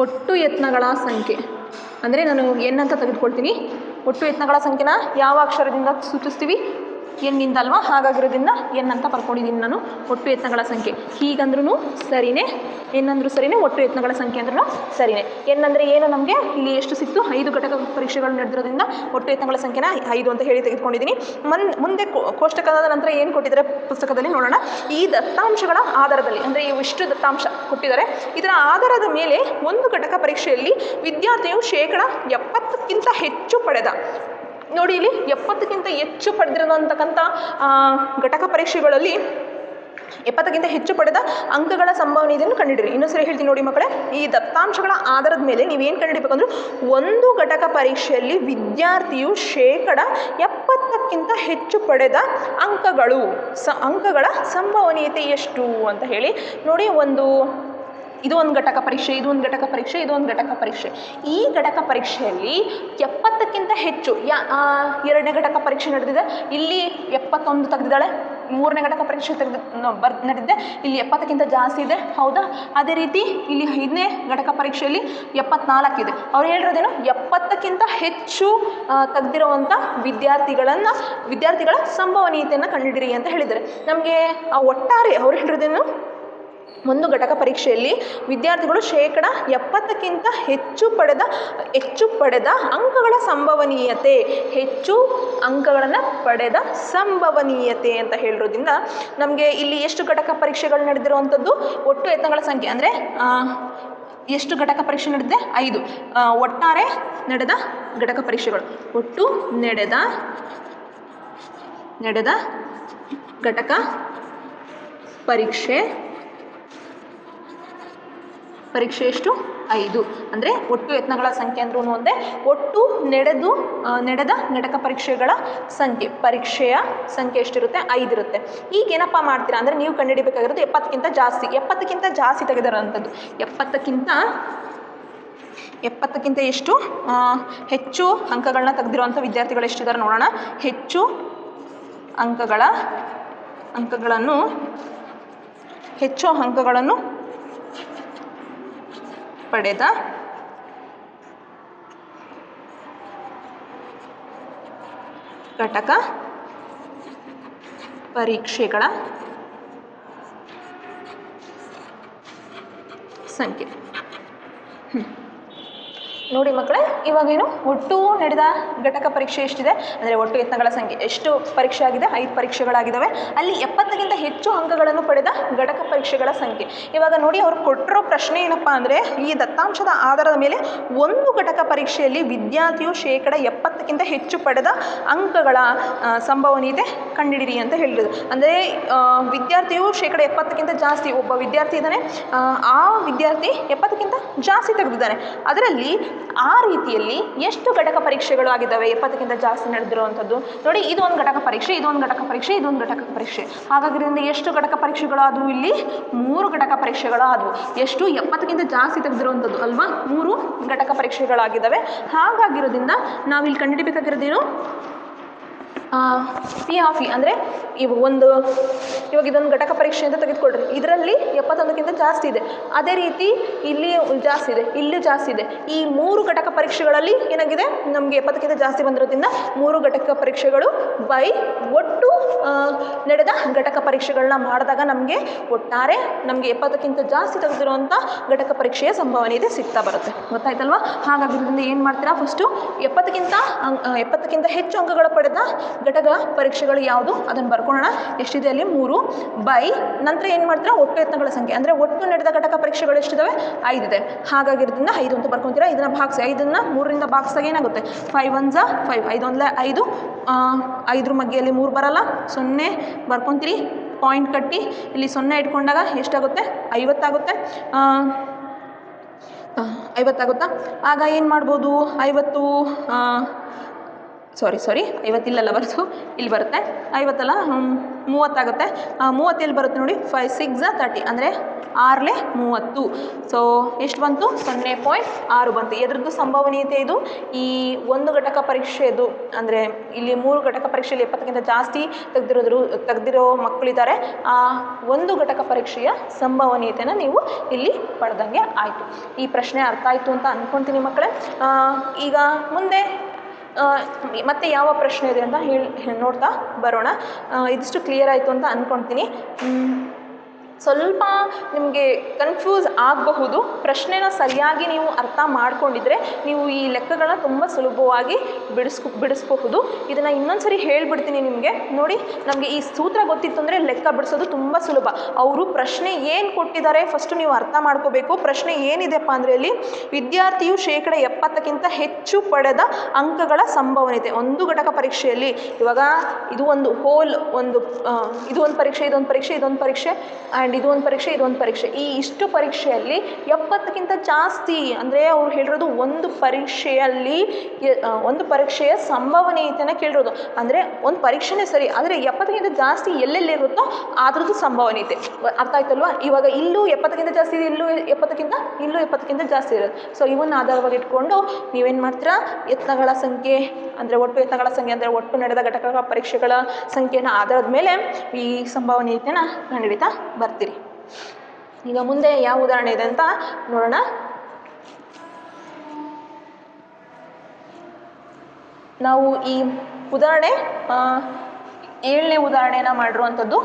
S2: ಒಟ್ಟು ಯತ್ನಗಳ ಸಂಖ್ಯೆ. ಅಂದರೆ ನಾನು ಎನ್ ಅಂತ ತೆಗೆದುಕೊಳ್ತೀನಿ. ಒಟ್ಟು ಯತ್ನಗಳ ಸಂಖ್ಯೆನ ಯಾವ ಅಕ್ಷರದಿಂದ ಸೂಚಿಸ್ತೀವಿ? ಎನ್ನಿಂದ ಅಲ್ವಾ, ಹಾಗಾಗಿರೋದ್ರಿಂದ ಎನ್ ಅಂತ ಬರ್ಕೊಂಡಿದ್ದೀನಿ ನಾನು. ಒಟ್ಟು ಯತ್ನಗಳ ಸಂಖ್ಯೆ ಹೀಗಂದ್ರೂ ಸರಿನೇ, ಎನ್ನಂದ್ರೂ ಸರಿನೇ, ಒಟ್ಟು ಯತ್ನಗಳ ಸಂಖ್ಯೆ ಅಂದ್ರೂ ಸರಿನೇ. ಎನ್ನಂದರೆ ಏನು? ನಮಗೆ ಇಲ್ಲಿ ಎಷ್ಟು ಸಿಕ್ತು? 5 ಘಟಕ ಪರೀಕ್ಷೆಗಳು ನಡೆದಿರೋದ್ರಿಂದ ಒಟ್ಟು ಯತ್ನಗಳ ಸಂಖ್ಯೆನ 5 ಅಂತ ಹೇಳಿ ತೆಗೆದುಕೊಂಡಿದ್ದೀನಿ. ಮುಂದೆ ಕೋಷ್ಟಕದ ನಂತರ ಏನು ಕೊಟ್ಟಿದ್ದಾರೆ ಪುಸ್ತಕದಲ್ಲಿ ನೋಡೋಣ. ಈ ದತ್ತಾಂಶಗಳ ಆಧಾರದಲ್ಲಿ, ಅಂದರೆ ಇಷ್ಟು ದತ್ತಾಂಶ ಕೊಟ್ಟಿದ್ದಾರೆ, ಇದರ ಆಧಾರದ ಮೇಲೆ ಒಂದು ಘಟಕ ಪರೀಕ್ಷೆಯಲ್ಲಿ ವಿದ್ಯಾರ್ಥಿಯು 70%ಕ್ಕಿಂತ ಹೆಚ್ಚು ಪಡೆದ, ನೋಡಿ ಇಲ್ಲಿ 70ಕ್ಕಿಂತ ಹೆಚ್ಚು ಪಡೆದಿರೋದಂತಕ್ಕಂಥ ಘಟಕ ಪರೀಕ್ಷೆಗಳಲ್ಲಿ 70ಕ್ಕಿಂತ ಹೆಚ್ಚು ಪಡೆದ ಅಂಕಗಳ ಸಂಭಾವನೆಯನ್ನು ಕಂಡುಹಿಡಿಯಿರಿ. ಇನ್ನೊಂದು ಸರಿ ಹೇಳ್ತೀನಿ ನೋಡಿ ಮಕ್ಕಳೇ. ಈ ದತ್ತಾಂಶಗಳ ಆಧಾರದ ಮೇಲೆ ನೀವೇನು ಕಂಡುಹಿಡಬೇಕಂದ್ರೆ, ಒಂದು ಘಟಕ ಪರೀಕ್ಷೆಯಲ್ಲಿ ವಿದ್ಯಾರ್ಥಿಯು 70ಕ್ಕಿಂತ ಹೆಚ್ಚು ಪಡೆದ ಅಂಕಗಳ ಸಂಭವನೀಯತೆ ಎಷ್ಟು ಅಂತ ಹೇಳಿ ನೋಡಿ. ಇದು ಒಂದು ಘಟಕ ಪರೀಕ್ಷೆ, ಇದು ಒಂದು ಘಟಕ ಪರೀಕ್ಷೆ, ಇದು ಒಂದು ಘಟಕ ಪರೀಕ್ಷೆ. ಈ ಘಟಕ ಪರೀಕ್ಷೆಯಲ್ಲಿ 70ಕ್ಕಿಂತ ಹೆಚ್ಚು ಎರಡನೇ ಘಟಕ ಪರೀಕ್ಷೆ ನಡೆದಿದೆ, ಇಲ್ಲಿ 71 ತೆಗೆದಿದ್ದಾಳೆ. ಮೂರನೇ ಘಟಕ ಪರೀಕ್ಷೆ ನಡೆದಿದೆ, ಇಲ್ಲಿ 70ಕ್ಕಿಂತ ಜಾಸ್ತಿ ಇದೆ, ಹೌದಾ? ಅದೇ ರೀತಿ ಇಲ್ಲಿ 5ನೇ ಘಟಕ ಪರೀಕ್ಷೆಯಲ್ಲಿ 74 ಇದೆ. ಅವ್ರು ಹೇಳಿರೋದೇನು? 70ಕ್ಕಿಂತ ಹೆಚ್ಚು ತೆಗೆದಿರುವಂಥ ವಿದ್ಯಾರ್ಥಿಗಳ ಸಂಭವನೀಯತೆಯನ್ನು ಕಂಡುಹಿಡಿಯಿರಿ ಅಂತ ಹೇಳಿದ್ದಾರೆ. ನಮಗೆ ಒಟ್ಟಾರೆ ಅವ್ರು ಹೇಳಿರೋದೇನು? ಒಂದು ಘಟಕ ಪರೀಕ್ಷೆಯಲ್ಲಿ ವಿದ್ಯಾರ್ಥಿಗಳು 70ಕ್ಕಿಂತ ಹೆಚ್ಚು ಪಡೆದ ಅಂಕಗಳ ಸಂಭವನೀಯತೆ, ಹೆಚ್ಚು ಅಂಕಗಳನ್ನು ಪಡೆದ ಸಂಭವನೀಯತೆ ಅಂತ ಹೇಳಿರೋದ್ರಿಂದ ನಮಗೆ ಇಲ್ಲಿ ಎಷ್ಟು ಘಟಕ ಪರೀಕ್ಷೆಗಳು ನಡೆದಿರುವಂಥದ್ದು? ಒಟ್ಟು ಯತ್ನಗಳ ಸಂಖ್ಯೆ ಅಂದರೆ ಎಷ್ಟು ಘಟಕ ಪರೀಕ್ಷೆ ನಡೆದಿದೆ? 5. ಒಟ್ಟಾರೆ ನಡೆದ ಘಟಕ ಪರೀಕ್ಷೆಗಳು, ಒಟ್ಟು ನಡೆದ ಘಟಕ ಪರೀಕ್ಷೆ ಎಷ್ಟು? 5. ಅಂದರೆ ಒಟ್ಟು ಯತ್ನಗಳ ಸಂಖ್ಯೆ ಅಂದ್ರೂ ಒಂದೇ, ಒಟ್ಟು ನಡೆದ ಘಟಕ ಪರೀಕ್ಷೆಗಳ ಸಂಖ್ಯೆ, ಪರೀಕ್ಷೆಯ ಸಂಖ್ಯೆ ಎಷ್ಟಿರುತ್ತೆ? 5 ಇರುತ್ತೆ. ಈಗ ಏನಪ್ಪ ಮಾಡ್ತೀರಾ ಅಂದರೆ, ನೀವು ಕಂಡುಹಿಡಿಬೇಕಾಗಿರೋದು 70ಕ್ಕಿಂತ ಜಾಸ್ತಿ ತೆಗೆದಿರೋಂಥದ್ದು. 70ಕ್ಕಿಂತ ಎಷ್ಟು ಹೆಚ್ಚು ಅಂಕಗಳನ್ನ ತೆಗೆದಿರುವಂಥ ವಿದ್ಯಾರ್ಥಿಗಳು ಎಷ್ಟಿದ್ದಾರೆ ನೋಡೋಣ. ಹೆಚ್ಚು ಅಂಕಗಳನ್ನು ಪಡೆದ ಘಟಕ ಪರೀಕ್ಷೆಗಳ ಸಂಖ್ಯೆ. ನೋಡಿ ಮಕ್ಕಳೇ, ಇವಾಗೇನು ಒಟ್ಟು ನಡೆದ ಘಟಕ ಪರೀಕ್ಷೆ ಎಷ್ಟಿದೆ ಅಂದರೆ ಒಟ್ಟು ಯತ್ನಗಳ ಸಂಖ್ಯೆ ಎಷ್ಟು ಪರೀಕ್ಷೆ ಆಗಿದೆ, 5 ಪರೀಕ್ಷೆಗಳಾಗಿದ್ದಾವೆ. ಅಲ್ಲಿ 70ಕ್ಕಿಂತ ಹೆಚ್ಚು ಅಂಕಗಳನ್ನು ಪಡೆದ ಘಟಕ ಪರೀಕ್ಷೆಗಳ ಸಂಖ್ಯೆ. ಇವಾಗ ನೋಡಿ, ಅವ್ರು ಕೊಟ್ಟಿರೋ ಪ್ರಶ್ನೆ ಏನಪ್ಪ ಅಂದರೆ, ಈ ದತ್ತಾಂಶದ ಆಧಾರದ ಮೇಲೆ ಒಂದು ಘಟಕ ಪರೀಕ್ಷೆಯಲ್ಲಿ ವಿದ್ಯಾರ್ಥಿಯು 70ಕ್ಕಿಂತ ಹೆಚ್ಚು ಪಡೆದ ಅಂಕಗಳ ಸಂಭವನೀಯತೆ ಕಂಡುಹಿಡಿಯಿರಿ ಅಂತ ಹೇಳಿದ್ರು. ಅಂದರೆ ವಿದ್ಯಾರ್ಥಿಯು 70ಕ್ಕಿಂತ ಜಾಸ್ತಿ, ಒಬ್ಬ ವಿದ್ಯಾರ್ಥಿ ಇದ್ದಾನೆ, ಆ ವಿದ್ಯಾರ್ಥಿ 70ಕ್ಕಿಂತ ಜಾಸ್ತಿ ತೆಗೆದಿದ್ದಾನೆ. ಅದರಲ್ಲಿ ಆ ರೀತಿಯಲ್ಲಿ ಎಷ್ಟು ಘಟಕ ಪರೀಕ್ಷೆಗಳು ಆಗಿದ್ದಾವೆ 70ಕ್ಕಿಂತ ಜಾಸ್ತಿ ನಡೆದಿರುವಂಥದ್ದು? ನೋಡಿ, ಇದು ಒಂದು ಘಟಕ ಪರೀಕ್ಷೆ, ಇದೊಂದು ಘಟಕ ಪರೀಕ್ಷೆ, ಇದೊಂದು ಘಟಕ ಪರೀಕ್ಷೆ. ಹಾಗಾಗಿ ಇದರಿಂದ ಎಷ್ಟು ಘಟಕ ಪರೀಕ್ಷೆಗಳು ಆದವು? ಇಲ್ಲಿ 3 ಘಟಕ ಪರೀಕ್ಷೆಗಳು ಆದವು. ಎಷ್ಟು? 70ಕ್ಕಿಂತ ಜಾಸ್ತಿ ತೆಗೆದಿರುವಂಥದ್ದು ಅಲ್ವಾ, 3 ಘಟಕ ಪರೀಕ್ಷೆಗಳಾಗಿದ್ದಾವೆ. ಹಾಗಾಗಿರೋದ್ರಿಂದ ನಾವಿಲ್ಲಿ ಕಂಡುಹಿಡಿಬೇಕಾಗಿರೋದೇನು? ಪಿ ಆಫ್ ಇ ಅಂದರೆ ಇವಾಗ ಇದೊಂದು ಘಟಕ ಪರೀಕ್ಷೆ ಅಂತ ತೆಗೆದುಕೊಳ್ರಿ, ಇದರಲ್ಲಿ 71ಕ್ಕಿಂತ ಜಾಸ್ತಿ ಇದೆ. ಅದೇ ರೀತಿ ಇಲ್ಲಿ ಜಾಸ್ತಿ ಇದೆ, ಇಲ್ಲಿ ಜಾಸ್ತಿ ಇದೆ. ಈ 3 ಘಟಕ ಪರೀಕ್ಷೆಗಳಲ್ಲಿ ಏನಾಗಿದೆ, ನಮಗೆ 70ಕ್ಕಿಂತ ಜಾಸ್ತಿ ಬಂದಿರೋದ್ರಿಂದ 3 ಘಟಕ ಪರೀಕ್ಷೆಗಳು ಬೈ ಒಟ್ಟು ನಡೆದ ಘಟಕ ಪರೀಕ್ಷೆಗಳನ್ನ ಮಾಡಿದಾಗ ನಮಗೆ ಒಟ್ಟಾರೆ ನಮಗೆ 70ಕ್ಕಿಂತ ಜಾಸ್ತಿ ತೆಗೆದಿರುವಂಥ ಘಟಕ ಪರೀಕ್ಷೆಯ ಸಂಭವನೀಯತೆ ಸಿಗ್ತಾ ಬರುತ್ತೆ. ಗೊತ್ತಾಯ್ತಲ್ವಾ? ಹಾಗಾಗಿ ಇದರಿಂದ ಏನು ಮಾಡ್ತೀರಾ, ಫಸ್ಟು 70ಕ್ಕಿಂತ ಹೆಚ್ಚು ಅಂಕಗಳು ಪಡೆದ ಘಟಕ ಪರೀಕ್ಷೆಗಳು ಯಾವುದು ಅದನ್ನು ಬರ್ಕೊಳ್ಳೋಣ. ಎಷ್ಟಿದೆ ಅಲ್ಲಿ? 3 ಬೈ ನಂತರ ಏನು ಮಾಡ್ತೀರಾ, ಒಟ್ಟು ಯತ್ನಗಳ ಸಂಖ್ಯೆ ಅಂದರೆ ಒಟ್ಟು ನಡೆದ ಘಟಕ ಪರೀಕ್ಷೆಗಳು ಎಷ್ಟಿದ್ದಾವೆ? 5 ಇದೆ. ಹಾಗಾಗಿರೋದ್ರಿಂದ 5 ಅಂತ ಬರ್ಕೊತೀರಾ. ಇದನ್ನು ಭಾಗಿಸಿ, 5ನ್ನು 3ರಿಂದ ಭಾಗಿಸಿದಾಗ ಏನಾಗುತ್ತೆ? 5 1 5, 5 1 5, 5 ಮಗ್ಗೆಯಲ್ಲಿ 3 ಬರಲ್ಲ, 0 ಬರ್ಕೊತೀರಿ. ಪಾಯಿಂಟ್ ಕಟ್ಟಿ ಇಲ್ಲಿ 0 ಇಟ್ಕೊಂಡಾಗ ಎಷ್ಟಾಗುತ್ತೆ? 50 ಆಗುತ್ತೆ. 50 ಆಗುತ್ತಾ? ಆಗ ಏನು ಮಾಡ್ಬೋದು? 50 50 ಇಲ್ಲಲ್ಲ ಬರೋದು, ಇಲ್ಲಿ ಬರುತ್ತೆ 50 ಅಲ್ಲ, 30 ಆಗುತ್ತೆ. 30 ಎಲ್ಲಿ ಬರುತ್ತೆ ನೋಡಿ? 5 6 30 ಅಂದರೆ 6ಲೆ 30. ಸೊ ಎಷ್ಟು ಬಂತು? 0.6 ಬಂತು. ಎದ್ರದ್ದು ಸಂಭವನೀಯತೆ ಇದು? ಈ ಒಂದು ಘಟಕ ಪರೀಕ್ಷೆದು ಅಂದರೆ ಇಲ್ಲಿ 3 ಘಟಕ ಪರೀಕ್ಷೆಯಲ್ಲಿ 70ಕ್ಕಿಂತ ಜಾಸ್ತಿ ತೆಗೆದಿರೋ ಮಕ್ಕಳಿದ್ದಾರೆ. ಆ ಒಂದು ಘಟಕ ಪರೀಕ್ಷೆಯ ಸಂಭವನೀಯತೆನ ನೀವು ಇಲ್ಲಿ ಪಡೆದಂಗೆ ಆಯಿತು. ಈ ಪ್ರಶ್ನೆ ಅರ್ಥ ಆಯಿತು ಅಂತ ಅಂದ್ಕೊಳ್ತೀನಿ ಮಕ್ಕಳೇ. ಈಗ ಮುಂದೆ ಮತ್ತೆ ಯಾವ ಪ್ರಶ್ನೆ ಇದೆ ಅಂತ ನೋಡ್ತಾ ಬರೋಣ. ಇದಿಷ್ಟು ಕ್ಲಿಯರ್ ಆಯಿತು ಅಂತ ಅಂದ್ಕೊಳ್ತೀನಿ. ಸ್ವಲ್ಪ ನಿಮಗೆ ಕನ್ಫ್ಯೂಸ್ ಆಗಬಹುದು. ಪ್ರಶ್ನೆನ ಸರಿಯಾಗಿ ನೀವು ಅರ್ಥ ಮಾಡ್ಕೊಂಡಿದ್ರೆ ನೀವು ಈ ಲೆಕ್ಕಗಳನ್ನ ತುಂಬ ಸುಲಭವಾಗಿ ಬಿಡಿಸ್ಬಹುದು. ಇದನ್ನು ಇನ್ನೊಂದು ಸರಿ ಹೇಳ್ಬಿಡ್ತೀನಿ ನಿಮಗೆ. ನೋಡಿ, ನಮಗೆ ಈ ಸೂತ್ರ ಗೊತ್ತಿತ್ತು ಅಂದರೆ ಲೆಕ್ಕ ಬಿಡಿಸೋದು ತುಂಬ ಸುಲಭ. ಅವರು ಪ್ರಶ್ನೆ ಏನು ಕೊಟ್ಟಿದ್ದಾರೆ ಫಸ್ಟು ನೀವು ಅರ್ಥ ಮಾಡ್ಕೋಬೇಕು. ಪ್ರಶ್ನೆ ಏನಿದೆಪ್ಪ ಅಂದರೆ ಇಲ್ಲಿ ವಿದ್ಯಾರ್ಥಿಯು 70ಕ್ಕಿಂತ ಹೆಚ್ಚು ಪಡೆದ ಅಂಕಗಳ ಸಂಭವನೀಯತೆ ಒಂದು ಘಟಕ ಪರೀಕ್ಷೆಯಲ್ಲಿ. ಇವಾಗ ಇದು ಒಂದು ಇದು ಒಂದು ಪರೀಕ್ಷೆ, ಇದೊಂದು ಪರೀಕ್ಷೆ, ಇದೊಂದು ಪರೀಕ್ಷೆ ಆ್ಯಂಡ್ ಇದು ಒಂದು ಪರೀಕ್ಷೆ, ಇದೊಂದು ಪರೀಕ್ಷೆ. ಈ ಇಷ್ಟು ಪರೀಕ್ಷೆಯಲ್ಲಿ 70ಕ್ಕಿಂತ ಜಾಸ್ತಿ ಅಂದರೆ ಅವ್ರು ಹೇಳಿರೋದು ಒಂದು ಪರೀಕ್ಷೆಯ ಸಂಭವನೀಯತೆನ ಕೇಳಿರೋದು. ಅಂದರೆ ಒಂದು ಪರೀಕ್ಷೆನೇ ಸರಿ, ಆದರೆ 70ಕ್ಕಿಂತ ಜಾಸ್ತಿ ಎಲ್ಲೆಲ್ಲಿರುತ್ತೋ ಅದ್ರದ್ದು ಸಂಭವನೀಯತೆ. ಅರ್ಥ ಆಯ್ತಲ್ವಾ? ಇವಾಗ ಇಲ್ಲೂ 70ಕ್ಕಿಂತ ಜಾಸ್ತಿ ಇದೆ, ಇಲ್ಲೂ 70ಕ್ಕಿಂತ ಜಾಸ್ತಿ ಇರೋದು. ಸೊ ಇವನ್ನ ಆಧಾರವಾಗಿ ಇಟ್ಕೊಂಡು ನೀವೇನು ಮಾಡ್ತೀರಾ, ಯತ್ನಗಳ ಸಂಖ್ಯೆ ಅಂದರೆ ಒಟ್ಟು ಯತ್ನಗಳ ಸಂಖ್ಯೆ ಅಂದರೆ ಒಟ್ಟು ನಡೆದ ಘಟಕ ಪರೀಕ್ಷೆಗಳ ಸಂಖ್ಯೆನ ಆಧಾರದ ಮೇಲೆ ಈ ಸಂಭವನೀಯತೆನ ಕಂಡುಹಿಡಿತಾ ಬರ್ತೀರಿ. ಈಗ ಮುಂದೆ ಯಾವ ಉದಾಹರಣೆ ಇದೆ ಅಂತ ನೋಡೋಣ. ನಾವು ಈ ಉದಾಹರಣೆ 7ನೇ ಉದಾಹರಣೆನ ಮಾಡಿರುವಂಥದ್ದು.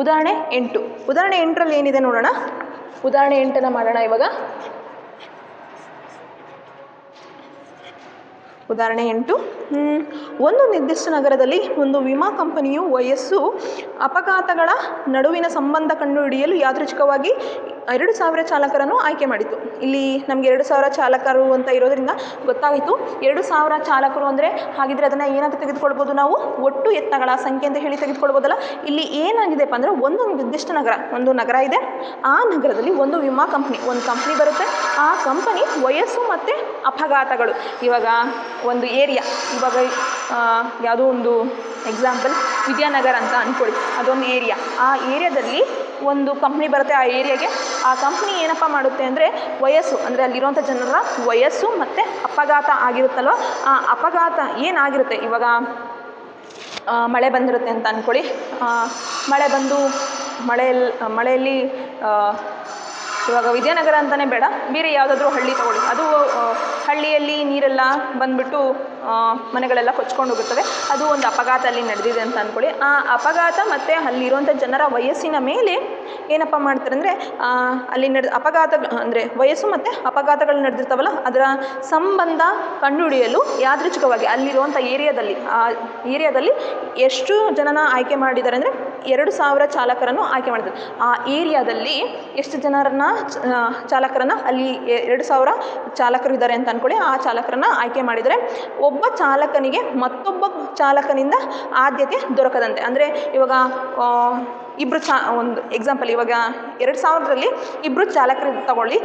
S2: ಉದಾಹರಣೆ 8. ಉದಾಹರಣೆ 8ರಲ್ಲಿ ಏನಿದೆ ನೋಡೋಣ. ಉದಾಹರಣೆ 8ನ ಮಾಡೋಣ ಇವಾಗ. ಉದಾಹರಣೆ 8. ಒಂದು ನಿರ್ದಿಷ್ಟ ನಗರದಲ್ಲಿ ಒಂದು ವಿಮಾ ಕಂಪನಿಯು ವಯಸ್ಸು ಅಪಘಾತಗಳ ನಡುವಿನ ಸಂಬಂಧ ಕಂಡುಹಿಡಿಯಲು ಯಾದೃಚ್ಛಿಕವಾಗಿ 2000 ಚಾಲಕರನ್ನು ಆಯ್ಕೆ ಮಾಡಿತು. ಇಲ್ಲಿ ನಮಗೆ 2000 ಚಾಲಕರು ಅಂತ ಇರೋದ್ರಿಂದ ಗೊತ್ತಾಯಿತು 2000 ಚಾಲಕರು ಅಂದರೆ. ಹಾಗಿದ್ರೆ ಅದನ್ನು ಏನಂತ ತೆಗೆದುಕೊಳ್ಬೋದು ನಾವು? ಒಟ್ಟು ಯತ್ನಗಳ ಸಂಖ್ಯೆ ಅಂತ ಹೇಳಿ ತೆಗೆದುಕೊಳ್ಬೋದಲ್ಲ. ಇಲ್ಲಿ ಏನಾಗಿದೆಪ್ಪ ಅಂದರೆ ಒಂದು ನಿರ್ದಿಷ್ಟ ಒಂದು ನಗರ ಇದೆ. ಆ ನಗರದಲ್ಲಿ ಒಂದು ವಿಮಾ ಕಂಪ್ನಿ ಬರುತ್ತೆ. ಆ ಕಂಪನಿ ವಯಸ್ಸು ಮತ್ತು ಅಪಘಾತಗಳು, ಇವಾಗ ಒಂದು ಏರಿಯಾ, ಇವಾಗ ಯಾವುದೋ ಒಂದು ಎಕ್ಸಾಂಪಲ್ ವಿದ್ಯಾನಗರ ಅಂತ ಅಂದ್ಕೊಳ್ಳಿ, ಅದೊಂದು ಏರಿಯಾ. ಆ ಏರಿಯಾದಲ್ಲಿ ಒಂದು ಕಂಪ್ನಿ ಬರುತ್ತೆ. ಆ ಏರಿಯಾಗೆ ಆ ಕಂಪ್ನಿ ಏನಪ್ಪ ಮಾಡುತ್ತೆ ಅಂದರೆ ವಯಸ್ಸು, ಅಂದರೆ ಅಲ್ಲಿರುವಂಥ ಜನರ ವಯಸ್ಸು ಮತ್ತು ಅಪಘಾತ ಆಗಿರುತ್ತಲ್ವ, ಆ ಅಪಘಾತ ಏನಾಗಿರುತ್ತೆ, ಇವಾಗ ಮಳೆ ಬಂದಿರುತ್ತೆ ಅಂತ ಅಂದ್ಕೊಳ್ಳಿ. ಮಳೆ ಬಂದು ಮಳೆಯಲ್ಲಿ ಇವಾಗ ವಿದ್ಯಾನಗರ ಅಂತಲೇ ಬೇಡ, ಬೇರೆ ಯಾವುದಾದ್ರೂ ಹಳ್ಳಿ ತೊಗೊಳ್ಳಿ. ಅದು ಹಳ್ಳಿಯಲ್ಲಿ ನೀರೆಲ್ಲ ಬಂದುಬಿಟ್ಟು ಮನೆಗಳೆಲ್ಲ ಕೊಚ್ಕೊಂಡು ಹೋಗುತ್ತವೆ. ಅದು ಒಂದು ಅಪಘಾತ ಅಲ್ಲಿ ನಡೆದಿದೆ ಅಂತ ಅಂದ್ಕೊಳ್ಳಿ. ಆ ಅಪಘಾತ ಮತ್ತು ಅಲ್ಲಿರುವಂಥ ಜನರ ವಯಸ್ಸಿನ ಮೇಲೆ ಏನಪ್ಪ ಮಾಡ್ತಾರೆ ಅಂದರೆ ಅಲ್ಲಿ ಅಪಘಾತ ಅಂದರೆ ವಯಸ್ಸು ಮತ್ತು ಅಪಘಾತಗಳು ನಡೆದಿರ್ತಾವಲ್ಲ, ಅದರ ಸಂಬಂಧ ಕಂಡುಹಿಡಿಯಲು ಯಾದೃಚ್ಛಿಕವಾಗಿ ಅಲ್ಲಿರುವಂಥ ಆ ಏರಿಯಾದಲ್ಲಿ ಎಷ್ಟು ಜನನ ಆಯ್ಕೆ ಮಾಡಿದ್ದಾರೆ ಅಂದರೆ 2000 ಚಾಲಕರನ್ನು ಆಯ್ಕೆ ಮಾಡಿದ್ದಾರೆ. ಆ ಏರಿಯಾದಲ್ಲಿ ಎಷ್ಟು ಚಾಲಕರನ್ನು ಅಲ್ಲಿ 2000 ಚಾಲಕರು ಇದ್ದಾರೆ ಅಂತ ಅಂದ್ಕೊಳ್ಳಿ. ಆ ಚಾಲಕರನ್ನು ಆಯ್ಕೆ ಮಾಡಿದರೆ ಒಬ್ಬ ಚಾಲಕನಿಗೆ ಮತ್ತೊಬ್ಬ ಚಾಲಕನಿಂದ ಆದ್ಯತೆ ದೊರಕದಂತೆ. ಅಂದರೆ ಇವಾಗ ಇಬ್ಬರು ಒಂದು ಎಕ್ಸಾಂಪಲ್, ಇವಾಗ 2000ರಲ್ಲಿ ಇಬ್ಬರು ಚಾಲಕರು ತಗೊಳ್ಳಿ.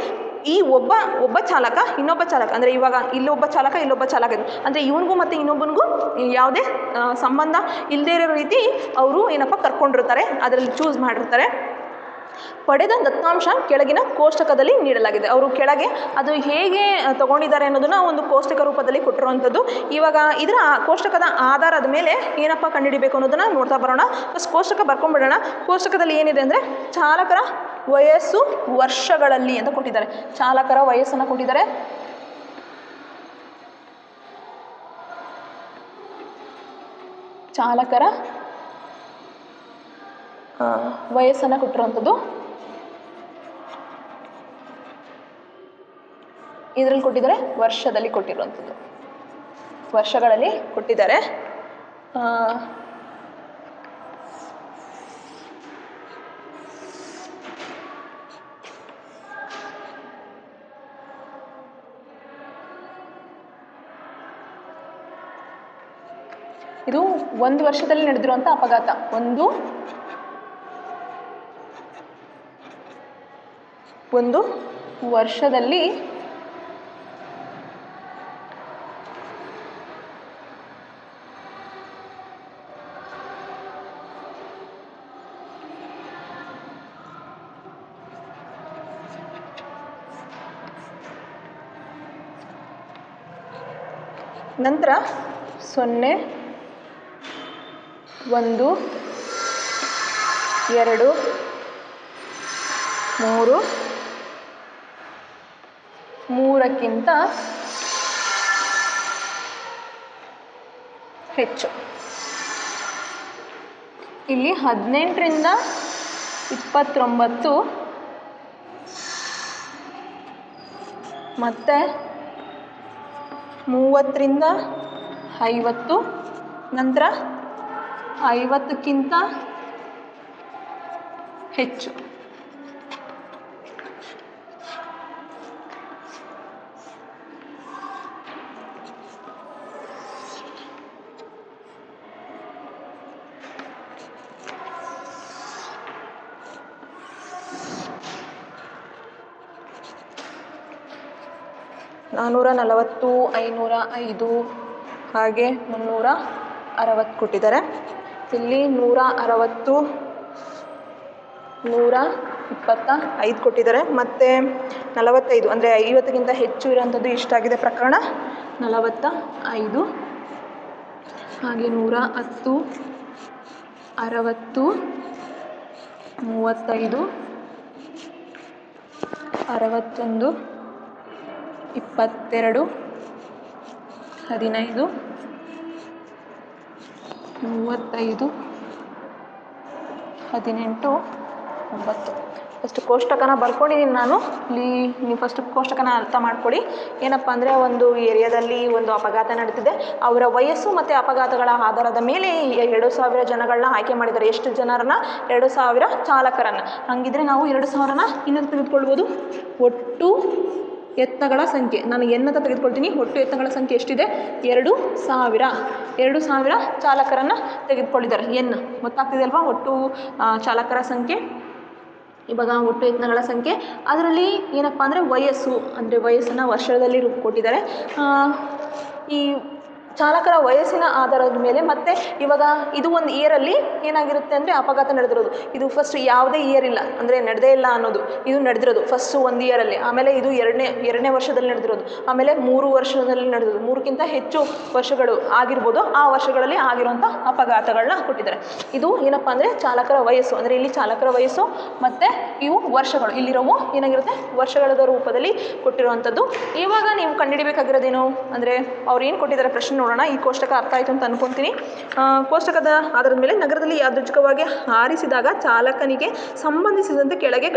S2: ಈ ಒಬ್ಬ ಚಾಲಕ ಇನ್ನೊಬ್ಬ ಚಾಲಕ, ಅಂದರೆ ಇವಾಗ ಇಲ್ಲೊಬ್ಬ ಚಾಲಕ ಇದೆ, ಅಂದರೆ ಇವನಿಗೂ ಮತ್ತು ಇನ್ನೊಬ್ಬನಿಗೂ ಯಾವುದೇ ಸಂಬಂಧ ಇಲ್ಲದೇ ಇರೋ ರೀತಿ ಅವರು ಏನಪ್ಪ ಕರ್ಕೊಂಡಿರ್ತಾರೆ, ಅದರಲ್ಲಿ ಚೂಸ್ ಮಾಡಿರ್ತಾರೆ. ಪಡೆದ ದತ್ತಾಂಶ ಕೆಳಗಿನ ಕೋಷ್ಟಕದಲ್ಲಿ ನೀಡಲಾಗಿದೆ. ಅವರು ಕೆಳಗೆ ಅದು ಹೇಗೆ ತಗೊಂಡಿದ್ದಾರೆ ಅನ್ನೋದನ್ನು ಒಂದು ಕೋಷ್ಟಕ ರೂಪದಲ್ಲಿ ಕೊಟ್ಟಿರುವಂಥದ್ದು. ಇವಾಗ ಇದರ ಕೋಷ್ಟಕದ ಆಧಾರದ ಮೇಲೆ ಏನಪ್ಪ ಕಂಡುಹಿಡಿಬೇಕು ಅನ್ನೋದನ್ನು ನೋಡ್ತಾ ಬರೋಣ. ಫಸ್ಟ್ ಕೋಷ್ಟಕ ಬರ್ಕೊಂಡ್ಬಿಡೋಣ. ಕೋಷ್ಟಕದಲ್ಲಿ ಏನಿದೆ ಅಂದರೆ ಚಾಲಕರ ವಯಸ್ಸು ವರ್ಷಗಳಲ್ಲಿ ಅಂತ ಕೊಟ್ಟಿದ್ದಾರೆ. ಚಾಲಕರ ವಯಸ್ಸನ್ನು ಕೊಟ್ಟಿದ್ದಾರೆ. ಚಾಲಕರ ವಯಸ್ಸನ್ನು ಕೊಟ್ಟಿರುವಂಥದ್ದು ಇದರಲ್ಲಿ ಕೊಟ್ಟಿದ್ದಾರೆ, ವರ್ಷದಲ್ಲಿ ಕೊಟ್ಟಿರುವಂಥದ್ದು, ವರ್ಷಗಳಲ್ಲಿ ಕೊಟ್ಟಿದ್ದಾರೆ. ಇದು 1 ವರ್ಷದಲ್ಲಿ ನಡೆದಿರುವಂಥ ಅಪಘಾತ. ಒಂದು ವರ್ಷದಲ್ಲಿ ನಂತರ 0, 1, 2, 3, 3ಕ್ಕಿಂತ ಹೆಚ್ಚು. ಇಲ್ಲಿ 18ರಿಂದ 29 ಮತ್ತು 30ರಿಂದ 50, ನಂತರ 50ಕ್ಕಿಂತ ಹೆಚ್ಚು. ನಾನ್ನೂರ 40, 505 ಹಾಗೆ 360 ಕೊಟ್ಟಿದ್ದಾರೆ. ಇಲ್ಲಿ 160, 125 ಕೊಟ್ಟಿದ್ದಾರೆ. ಮತ್ತು 45 ಅಂದರೆ 50ಕ್ಕಿಂತ ಹೆಚ್ಚು ಇರೋಂಥದ್ದು ಇಷ್ಟಾಗಿದೆ ಪ್ರಕರಣ 45, ಹಾಗೆ 110, 60, 35, 61, 22, 15, 35, 18, 9. ಫಸ್ಟ್ ಕೋಷ್ಟಕನ ಬರ್ಕೊಂಡಿದ್ದೀನಿ ನಾನು. ಇಲ್ಲಿ ನೀವು ಫಸ್ಟ್ ಕೋಷ್ಟಕನ ಅರ್ಥ ಮಾಡ್ಕೊಳ್ಳಿ. ಏನಪ್ಪ ಅಂದರೆ ಒಂದು ಏರಿಯಾದಲ್ಲಿ ಒಂದು ಅಪಘಾತ ನಡೀತಿದೆ. ಅವರ ವಯಸ್ಸು ಮತ್ತು ಅಪಘಾತಗಳ ಆಧಾರದ ಮೇಲೆ 2000 ಜನಗಳನ್ನ ಆಯ್ಕೆ ಮಾಡಿದ್ದಾರೆ. ಎಷ್ಟು ಜನರನ್ನ? 2000 ಚಾಲಕರನ್ನು. ಹಾಗಿದ್ರೆ ನಾವು 2000ನ ಇನ್ನೊಂದು ತೆಗೆದುಕೊಳ್ಬೋದು, ಒಟ್ಟು ಯತ್ನಗಳ ಸಂಖ್ಯೆ. ನಾನು ಎನ್ನತ ತೆಗೆದುಕೊಳ್ತೀನಿ. ಒಟ್ಟು ಯತ್ನಗಳ ಸಂಖ್ಯೆ ಎಷ್ಟಿದೆ? 2000 ಚಾಲಕರನ್ನು ತೆಗೆದುಕೊಂಡಿದ್ದಾರೆ. ಗೊತ್ತಾಗ್ತಿದೆ ಅಲ್ವಾ? ಒಟ್ಟು ಚಾಲಕರ ಸಂಖ್ಯೆ, ಇವಾಗ ಒಟ್ಟು ಯತ್ನಗಳ ಸಂಖ್ಯೆ. ಅದರಲ್ಲಿ ಏನಪ್ಪ ಅಂದರೆ ವಯಸ್ಸನ್ನು ವರ್ಷದಲ್ಲಿ ಕೊಟ್ಟಿದ್ದಾರೆ. ಈ ಚಾಲಕರ ವಯಸ್ಸಿನ ಆಧಾರದ ಮೇಲೆ ಮತ್ತು ಇವಾಗ ಇದು ಒಂದು ಇಯರಲ್ಲಿ ಏನಾಗಿರುತ್ತೆ ಅಂದರೆ ಅಪಘಾತ ನಡೆದಿರೋದು. ಇದು ಫಸ್ಟ್ ಯಾವುದೇ ಇಯರ್ ಇಲ್ಲ ಅಂದರೆ ನಡೆದೇ ಇಲ್ಲ ಅನ್ನೋದು, ಇದು ನಡೆದಿರೋದು ಫಸ್ಟು ಒಂದು ಇಯರಲ್ಲಿ. ಆಮೇಲೆ ಇದು ಎರಡನೇ ವರ್ಷದಲ್ಲಿ ನಡೆದಿರೋದು. ಆಮೇಲೆ 3 ವರ್ಷದಲ್ಲಿ ನಡೆದಿರೋದು. 3ಕ್ಕಿಂತ ಹೆಚ್ಚು ವರ್ಷಗಳು ಆಗಿರ್ಬೋದು. ಆ ವರ್ಷಗಳಲ್ಲಿ ಆಗಿರುವಂಥ ಅಪಘಾತಗಳನ್ನ ಕೊಟ್ಟಿದ್ದಾರೆ. ಇದು ಏನಪ್ಪ ಅಂದರೆ ಚಾಲಕರ ವಯಸ್ಸು. ಅಂದರೆ ಇಲ್ಲಿ ಚಾಲಕರ ವಯಸ್ಸು ಮತ್ತು ಇವು ವರ್ಷಗಳು ಇಲ್ಲಿರೋವು ಏನಾಗಿರುತ್ತೆ ವರ್ಷಗಳ ರೂಪದಲ್ಲಿ ಕೊಟ್ಟಿರುವಂಥದ್ದು. ಇವಾಗ ನೀವು ಕಂಡುಹಿಡಿಬೇಕಾಗಿರೋದೇನು ಅಂದರೆ ಅವ್ರು ಏನು ಕೊಟ್ಟಿದ್ದಾರೆ ಪ್ರಶ್ನೆ ನೋಡೋಣ. ಈ ಕೋಷ್ಟಕ ಅರ್ಥ ಆಯಿತು ಅಂತ ಅನ್ಕೊತೀನಿ. ಕೋಷ್ಟಕದ ಆಧಾರದ ಮೇಲೆ ನಗರದಲ್ಲಿ ಯಾದೃಚ್ಛಿಕವಾಗಿ ಹಾರಿಸಿದಾಗ ಚಾಲಕನಿಗೆ ಸಂಬಂಧಿಸಿದಂತೆ ಕೆಳಗೆ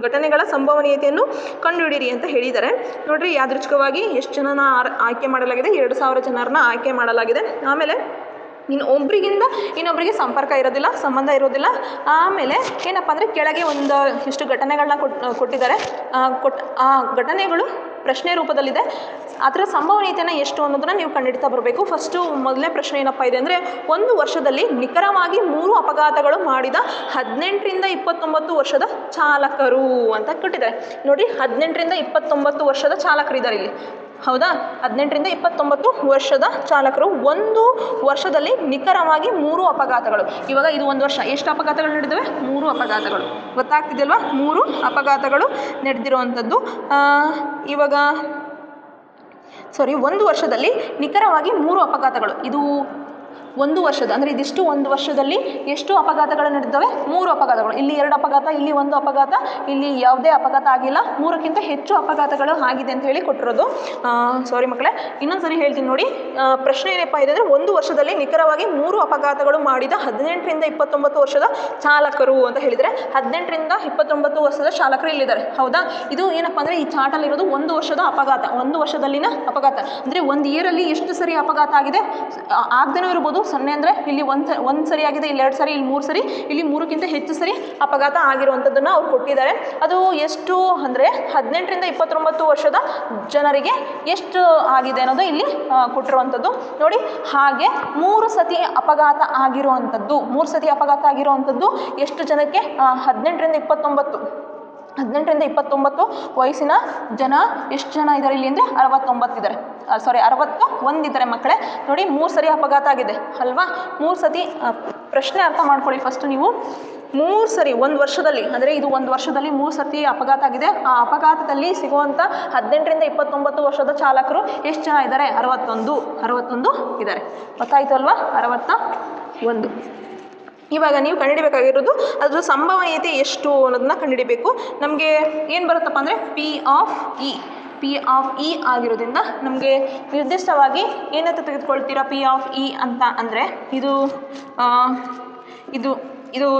S2: ಘಟನೆಗಳ ಸಂಭವನೀಯತೆಯನ್ನು ಕಂಡುಹಿಡಿಯಿರಿ ಅಂತ ಹೇಳಿದ್ದಾರೆ. ನೋಡ್ರಿ, ಯಾದೃಚ್ಛಿಕವಾಗಿ ಎಷ್ಟು ಜನನ ಆಯ್ಕೆ ಮಾಡಲಾಗಿದೆ? 2000 ಜನರನ್ನ ಆಯ್ಕೆ ಮಾಡಲಾಗಿದೆ. ಆಮೇಲೆ ಒಬ್ಬರಿಗಿಂತ ಇನ್ನೊಬ್ಬರಿಗೆ ಸಂಪರ್ಕ ಇರೋದಿಲ್ಲ, ಸಂಬಂಧ ಇರೋದಿಲ್ಲ. ಆಮೇಲೆ ಏನಪ್ಪ ಅಂದರೆ ಕೆಳಗೆ ಇಷ್ಟು ಘಟನೆಗಳನ್ನ ಕೊಟ್ಟಿದ್ದಾರೆ. ಆ ಘಟನೆಗಳು ಪ್ರಶ್ನೆ ರೂಪದಲ್ಲಿದೆ. ಅದರ ಸಂಭವನೀಯತೆಯನ್ನು ಎಷ್ಟು ಅನ್ನೋದನ್ನು ನೀವು ಕಂಡುಹಿಡ್ತಾ ಬರಬೇಕು. ಫಸ್ಟು ಮೊದಲನೇ ಪ್ರಶ್ನೆ ಏನಪ್ಪ ಇದೆ ಅಂದರೆ, ಒಂದು ವರ್ಷದಲ್ಲಿ ನಿಖರವಾಗಿ 3 ಅಪಘಾತಗಳು ಮಾಡಿದ 18ರಿಂದ 29 ವರ್ಷದ ಚಾಲಕರು ಅಂತ ಕೊಟ್ಟಿದ್ದಾರೆ. ನೋಡಿ, 18ರಿಂದ 29 ವರ್ಷದ ಚಾಲಕರಿದ್ದಾರೆ ಇಲ್ಲಿ. ಹೌದಾ? 18ರಿಂದ 29 ವರ್ಷದ ಚಾಲಕರು. ಒಂದು ವರ್ಷದಲ್ಲಿ ನಿಖರವಾಗಿ 3 ಅಪಘಾತಗಳು. ಇವಾಗ ಇದು ಒಂದು ವರ್ಷ ಎಷ್ಟು ಅಪಘಾತಗಳು ನಡೆದಿವೆ? 3 ಅಪಘಾತಗಳು. ಗೊತ್ತಾಗ್ತಿದೆಯಲ್ವಾ? 3 ಅಪಘಾತಗಳು ನಡೆದಿರುವಂಥದ್ದು. ಇವಾಗ ಒಂದು ವರ್ಷದಲ್ಲಿ ನಿಖರವಾಗಿ 3 ಅಪಘಾತಗಳು. ಇದು ಒಂದು ವರ್ಷದ ಅಂದರೆ ಇದಿಷ್ಟು ಒಂದು ವರ್ಷದಲ್ಲಿ ಎಷ್ಟು ಅಪಘಾತಗಳು ನಡೆದಿದ್ದಾವೆ? 3 ಅಪಘಾತಗಳು. ಇಲ್ಲಿ 2 ಅಪಘಾತ, ಇಲ್ಲಿ 1 ಅಪಘಾತ, ಇಲ್ಲಿ ಯಾವುದೇ ಅಪಘಾತ ಆಗಿಲ್ಲ. 3ಕ್ಕಿಂತ ಹೆಚ್ಚು ಅಪಘಾತಗಳು ಆಗಿದೆ ಅಂತ ಹೇಳಿ ಕೊಟ್ಟಿರೋದು. ಸಾರಿ ಮಕ್ಕಳೇ, ಇನ್ನೊಂದು ಸರಿ ಹೇಳ್ತೀನಿ ನೋಡಿ. ಪ್ರಶ್ನೆ ಏನಪ್ಪ ಇದೆ ಅಂದರೆ, ಒಂದು ವರ್ಷದಲ್ಲಿ ನಿಖರವಾಗಿ 3 ಅಪಘಾತಗಳು ಮಾಡಿದ 18ರಿಂದ 29 ವರ್ಷದ ಚಾಲಕರು ಅಂತ ಹೇಳಿದರೆ 18ರಿಂದ 29 ವರ್ಷದ ಚಾಲಕರು ಇಲ್ಲಿದ್ದಾರೆ. ಹೌದಾ? ಇದು ಏನಪ್ಪ ಅಂದರೆ ಈ ಚಾರ್ಟಲ್ಲಿರೋದು ಒಂದು ವರ್ಷದ ಅಪಘಾತ, ಒಂದು ವರ್ಷದಲ್ಲಿನ ಅಪಘಾತ. ಅಂದರೆ ಒಂದು ಇಯರಲ್ಲಿ ಎಷ್ಟು ಸರಿ ಅಪಘಾತ ಆಗಿದೆ ಆಗದೇನೂ ಇರ್ಬೋದು. 0 ಅಂದರೆ ಇಲ್ಲಿ ಒಂದು ಸರಿ ಆಗಿದೆ, ಇಲ್ಲಿ 2 ಸರಿ, ಇಲ್ಲಿ 3 ಸರಿ, ಇಲ್ಲಿ 3ಕ್ಕಿಂತ ಹೆಚ್ಚು ಸರಿ ಅಪಘಾತ ಆಗಿರುವಂಥದ್ದನ್ನು ಅವ್ರು ಕೊಟ್ಟಿದ್ದಾರೆ. ಅದು ಎಷ್ಟು ಅಂದರೆ 18ರಿಂದ 29 ವರ್ಷದ ಜನರಿಗೆ ಎಷ್ಟು ಆಗಿದೆ ಅನ್ನೋದು ಇಲ್ಲಿ ಕೊಟ್ಟಿರುವಂಥದ್ದು. ನೋಡಿ, ಹಾಗೆ 3 ಸತಿ ಅಪಘಾತ ಆಗಿರುವಂಥದ್ದು. 3 ಸತಿ ಅಪಘಾತ ಆಗಿರುವಂಥದ್ದು ಎಷ್ಟು ಜನಕ್ಕೆ? 18ರಿಂದ 29 ವಯಸ್ಸಿನ ಜನ ಎಷ್ಟು ಜನ ಇದ್ದಾರೆ ಇಲ್ಲಿ ಅಂದರೆ 69 ಇದ್ದಾರೆ. 61 ಇದ್ದಾರೆ ಮಕ್ಕಳೇ. ನೋಡಿ, 3 ಸರಿ ಅಪಘಾತ ಆಗಿದೆ ಅಲ್ವಾ? 3 ಸತಿ. ಪ್ರಶ್ನೆ ಅರ್ಥ ಮಾಡ್ಕೊಳ್ಳಿ ಫಸ್ಟ್ ನೀವು. 3 ಸರಿ ಒಂದು ವರ್ಷದಲ್ಲಿ, ಅಂದರೆ ಇದು ಒಂದು ವರ್ಷದಲ್ಲಿ 3 ಸತಿ ಅಪಘಾತ ಆಗಿದೆ. ಆ ಅಪಘಾತದಲ್ಲಿ ಸಿಗುವಂಥ 18ರಿಂದ 29 ವರ್ಷದ ಚಾಲಕರು ಎಷ್ಟು ಜನ ಇದ್ದಾರೆ? 61 ಇದ್ದಾರೆ. ಗೊತ್ತಾಯ್ತು ಅಲ್ವಾ? 61. ಇವಾಗ ನೀವು ಕಂಡುಹಿಡಿಬೇಕಾಗಿರೋದು ಅದ್ರ ಸಂಭವನೀಯತೆ ಎಷ್ಟು ಅನ್ನೋದನ್ನ ಕಂಡುಹಿಡಿಬೇಕು. ನಮಗೆ ಏನು ಬರುತ್ತಪ್ಪ ಅಂದರೆ ಪಿ ಆಫ್ ಇ ಆಗಿರೋದ್ರಿಂದ ನಮಗೆ ನಿರ್ದಿಷ್ಟವಾಗಿ ಏನಂತ ತೆಗೆದುಕೊಳ್ತೀರಾ ಪಿ ಆಫ್ ಇ ಅಂತ ಅಂದರೆ ಇದು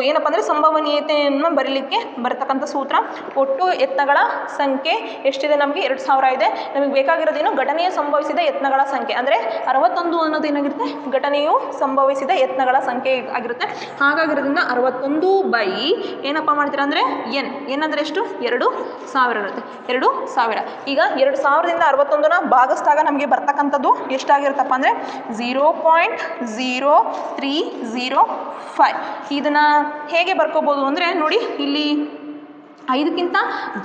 S2: ಏನಪ್ಪ ಅಂದರೆ ಸಂಭವನೀಯತೆಯನ್ನು ಬರೀಲಿಕ್ಕೆ ಬರತಕ್ಕಂಥ ಸೂತ್ರ. ಒಟ್ಟು ಯತ್ನಗಳ ಸಂಖ್ಯೆ ಎಷ್ಟಿದೆ? ನಮಗೆ 2000 ಇದೆ. ನಮಗೆ ಬೇಕಾಗಿರೋದೇನು? ಘಟನೆಯು ಸಂಭವಿಸಿದ ಯತ್ನಗಳ ಸಂಖ್ಯೆ. ಅಂದರೆ 61 ಅನ್ನೋದು ಏನಾಗಿರುತ್ತೆ? ಘಟನೆಯು ಸಂಭವಿಸಿದ ಯತ್ನಗಳ ಸಂಖ್ಯೆ ಆಗಿರುತ್ತೆ. ಹಾಗಾಗಿರೋದ್ರಿಂದ 61 ಏನಪ್ಪ ಮಾಡ್ತೀರಾ ಅಂದರೆ ಎನ್ ಅಂದರೆ ಎಷ್ಟು? 2000 ಇರುತ್ತೆ. 2000. ಈಗ 2000ದಿಂದ 61ನ ಭಾಗಿಸಿದಾಗ ನಮಗೆ ಬರ್ತಕ್ಕಂಥದ್ದು ಎಷ್ಟಾಗಿರುತ್ತಪ್ಪ ಅಂದರೆ 0.0305. ಇದನ್ನು ಹೇಗೆ ಬರ್ಕೋಬೋದು ಅಂದರೆ ನೋಡಿ, ಇಲ್ಲಿ 5ಕ್ಕಿಂತ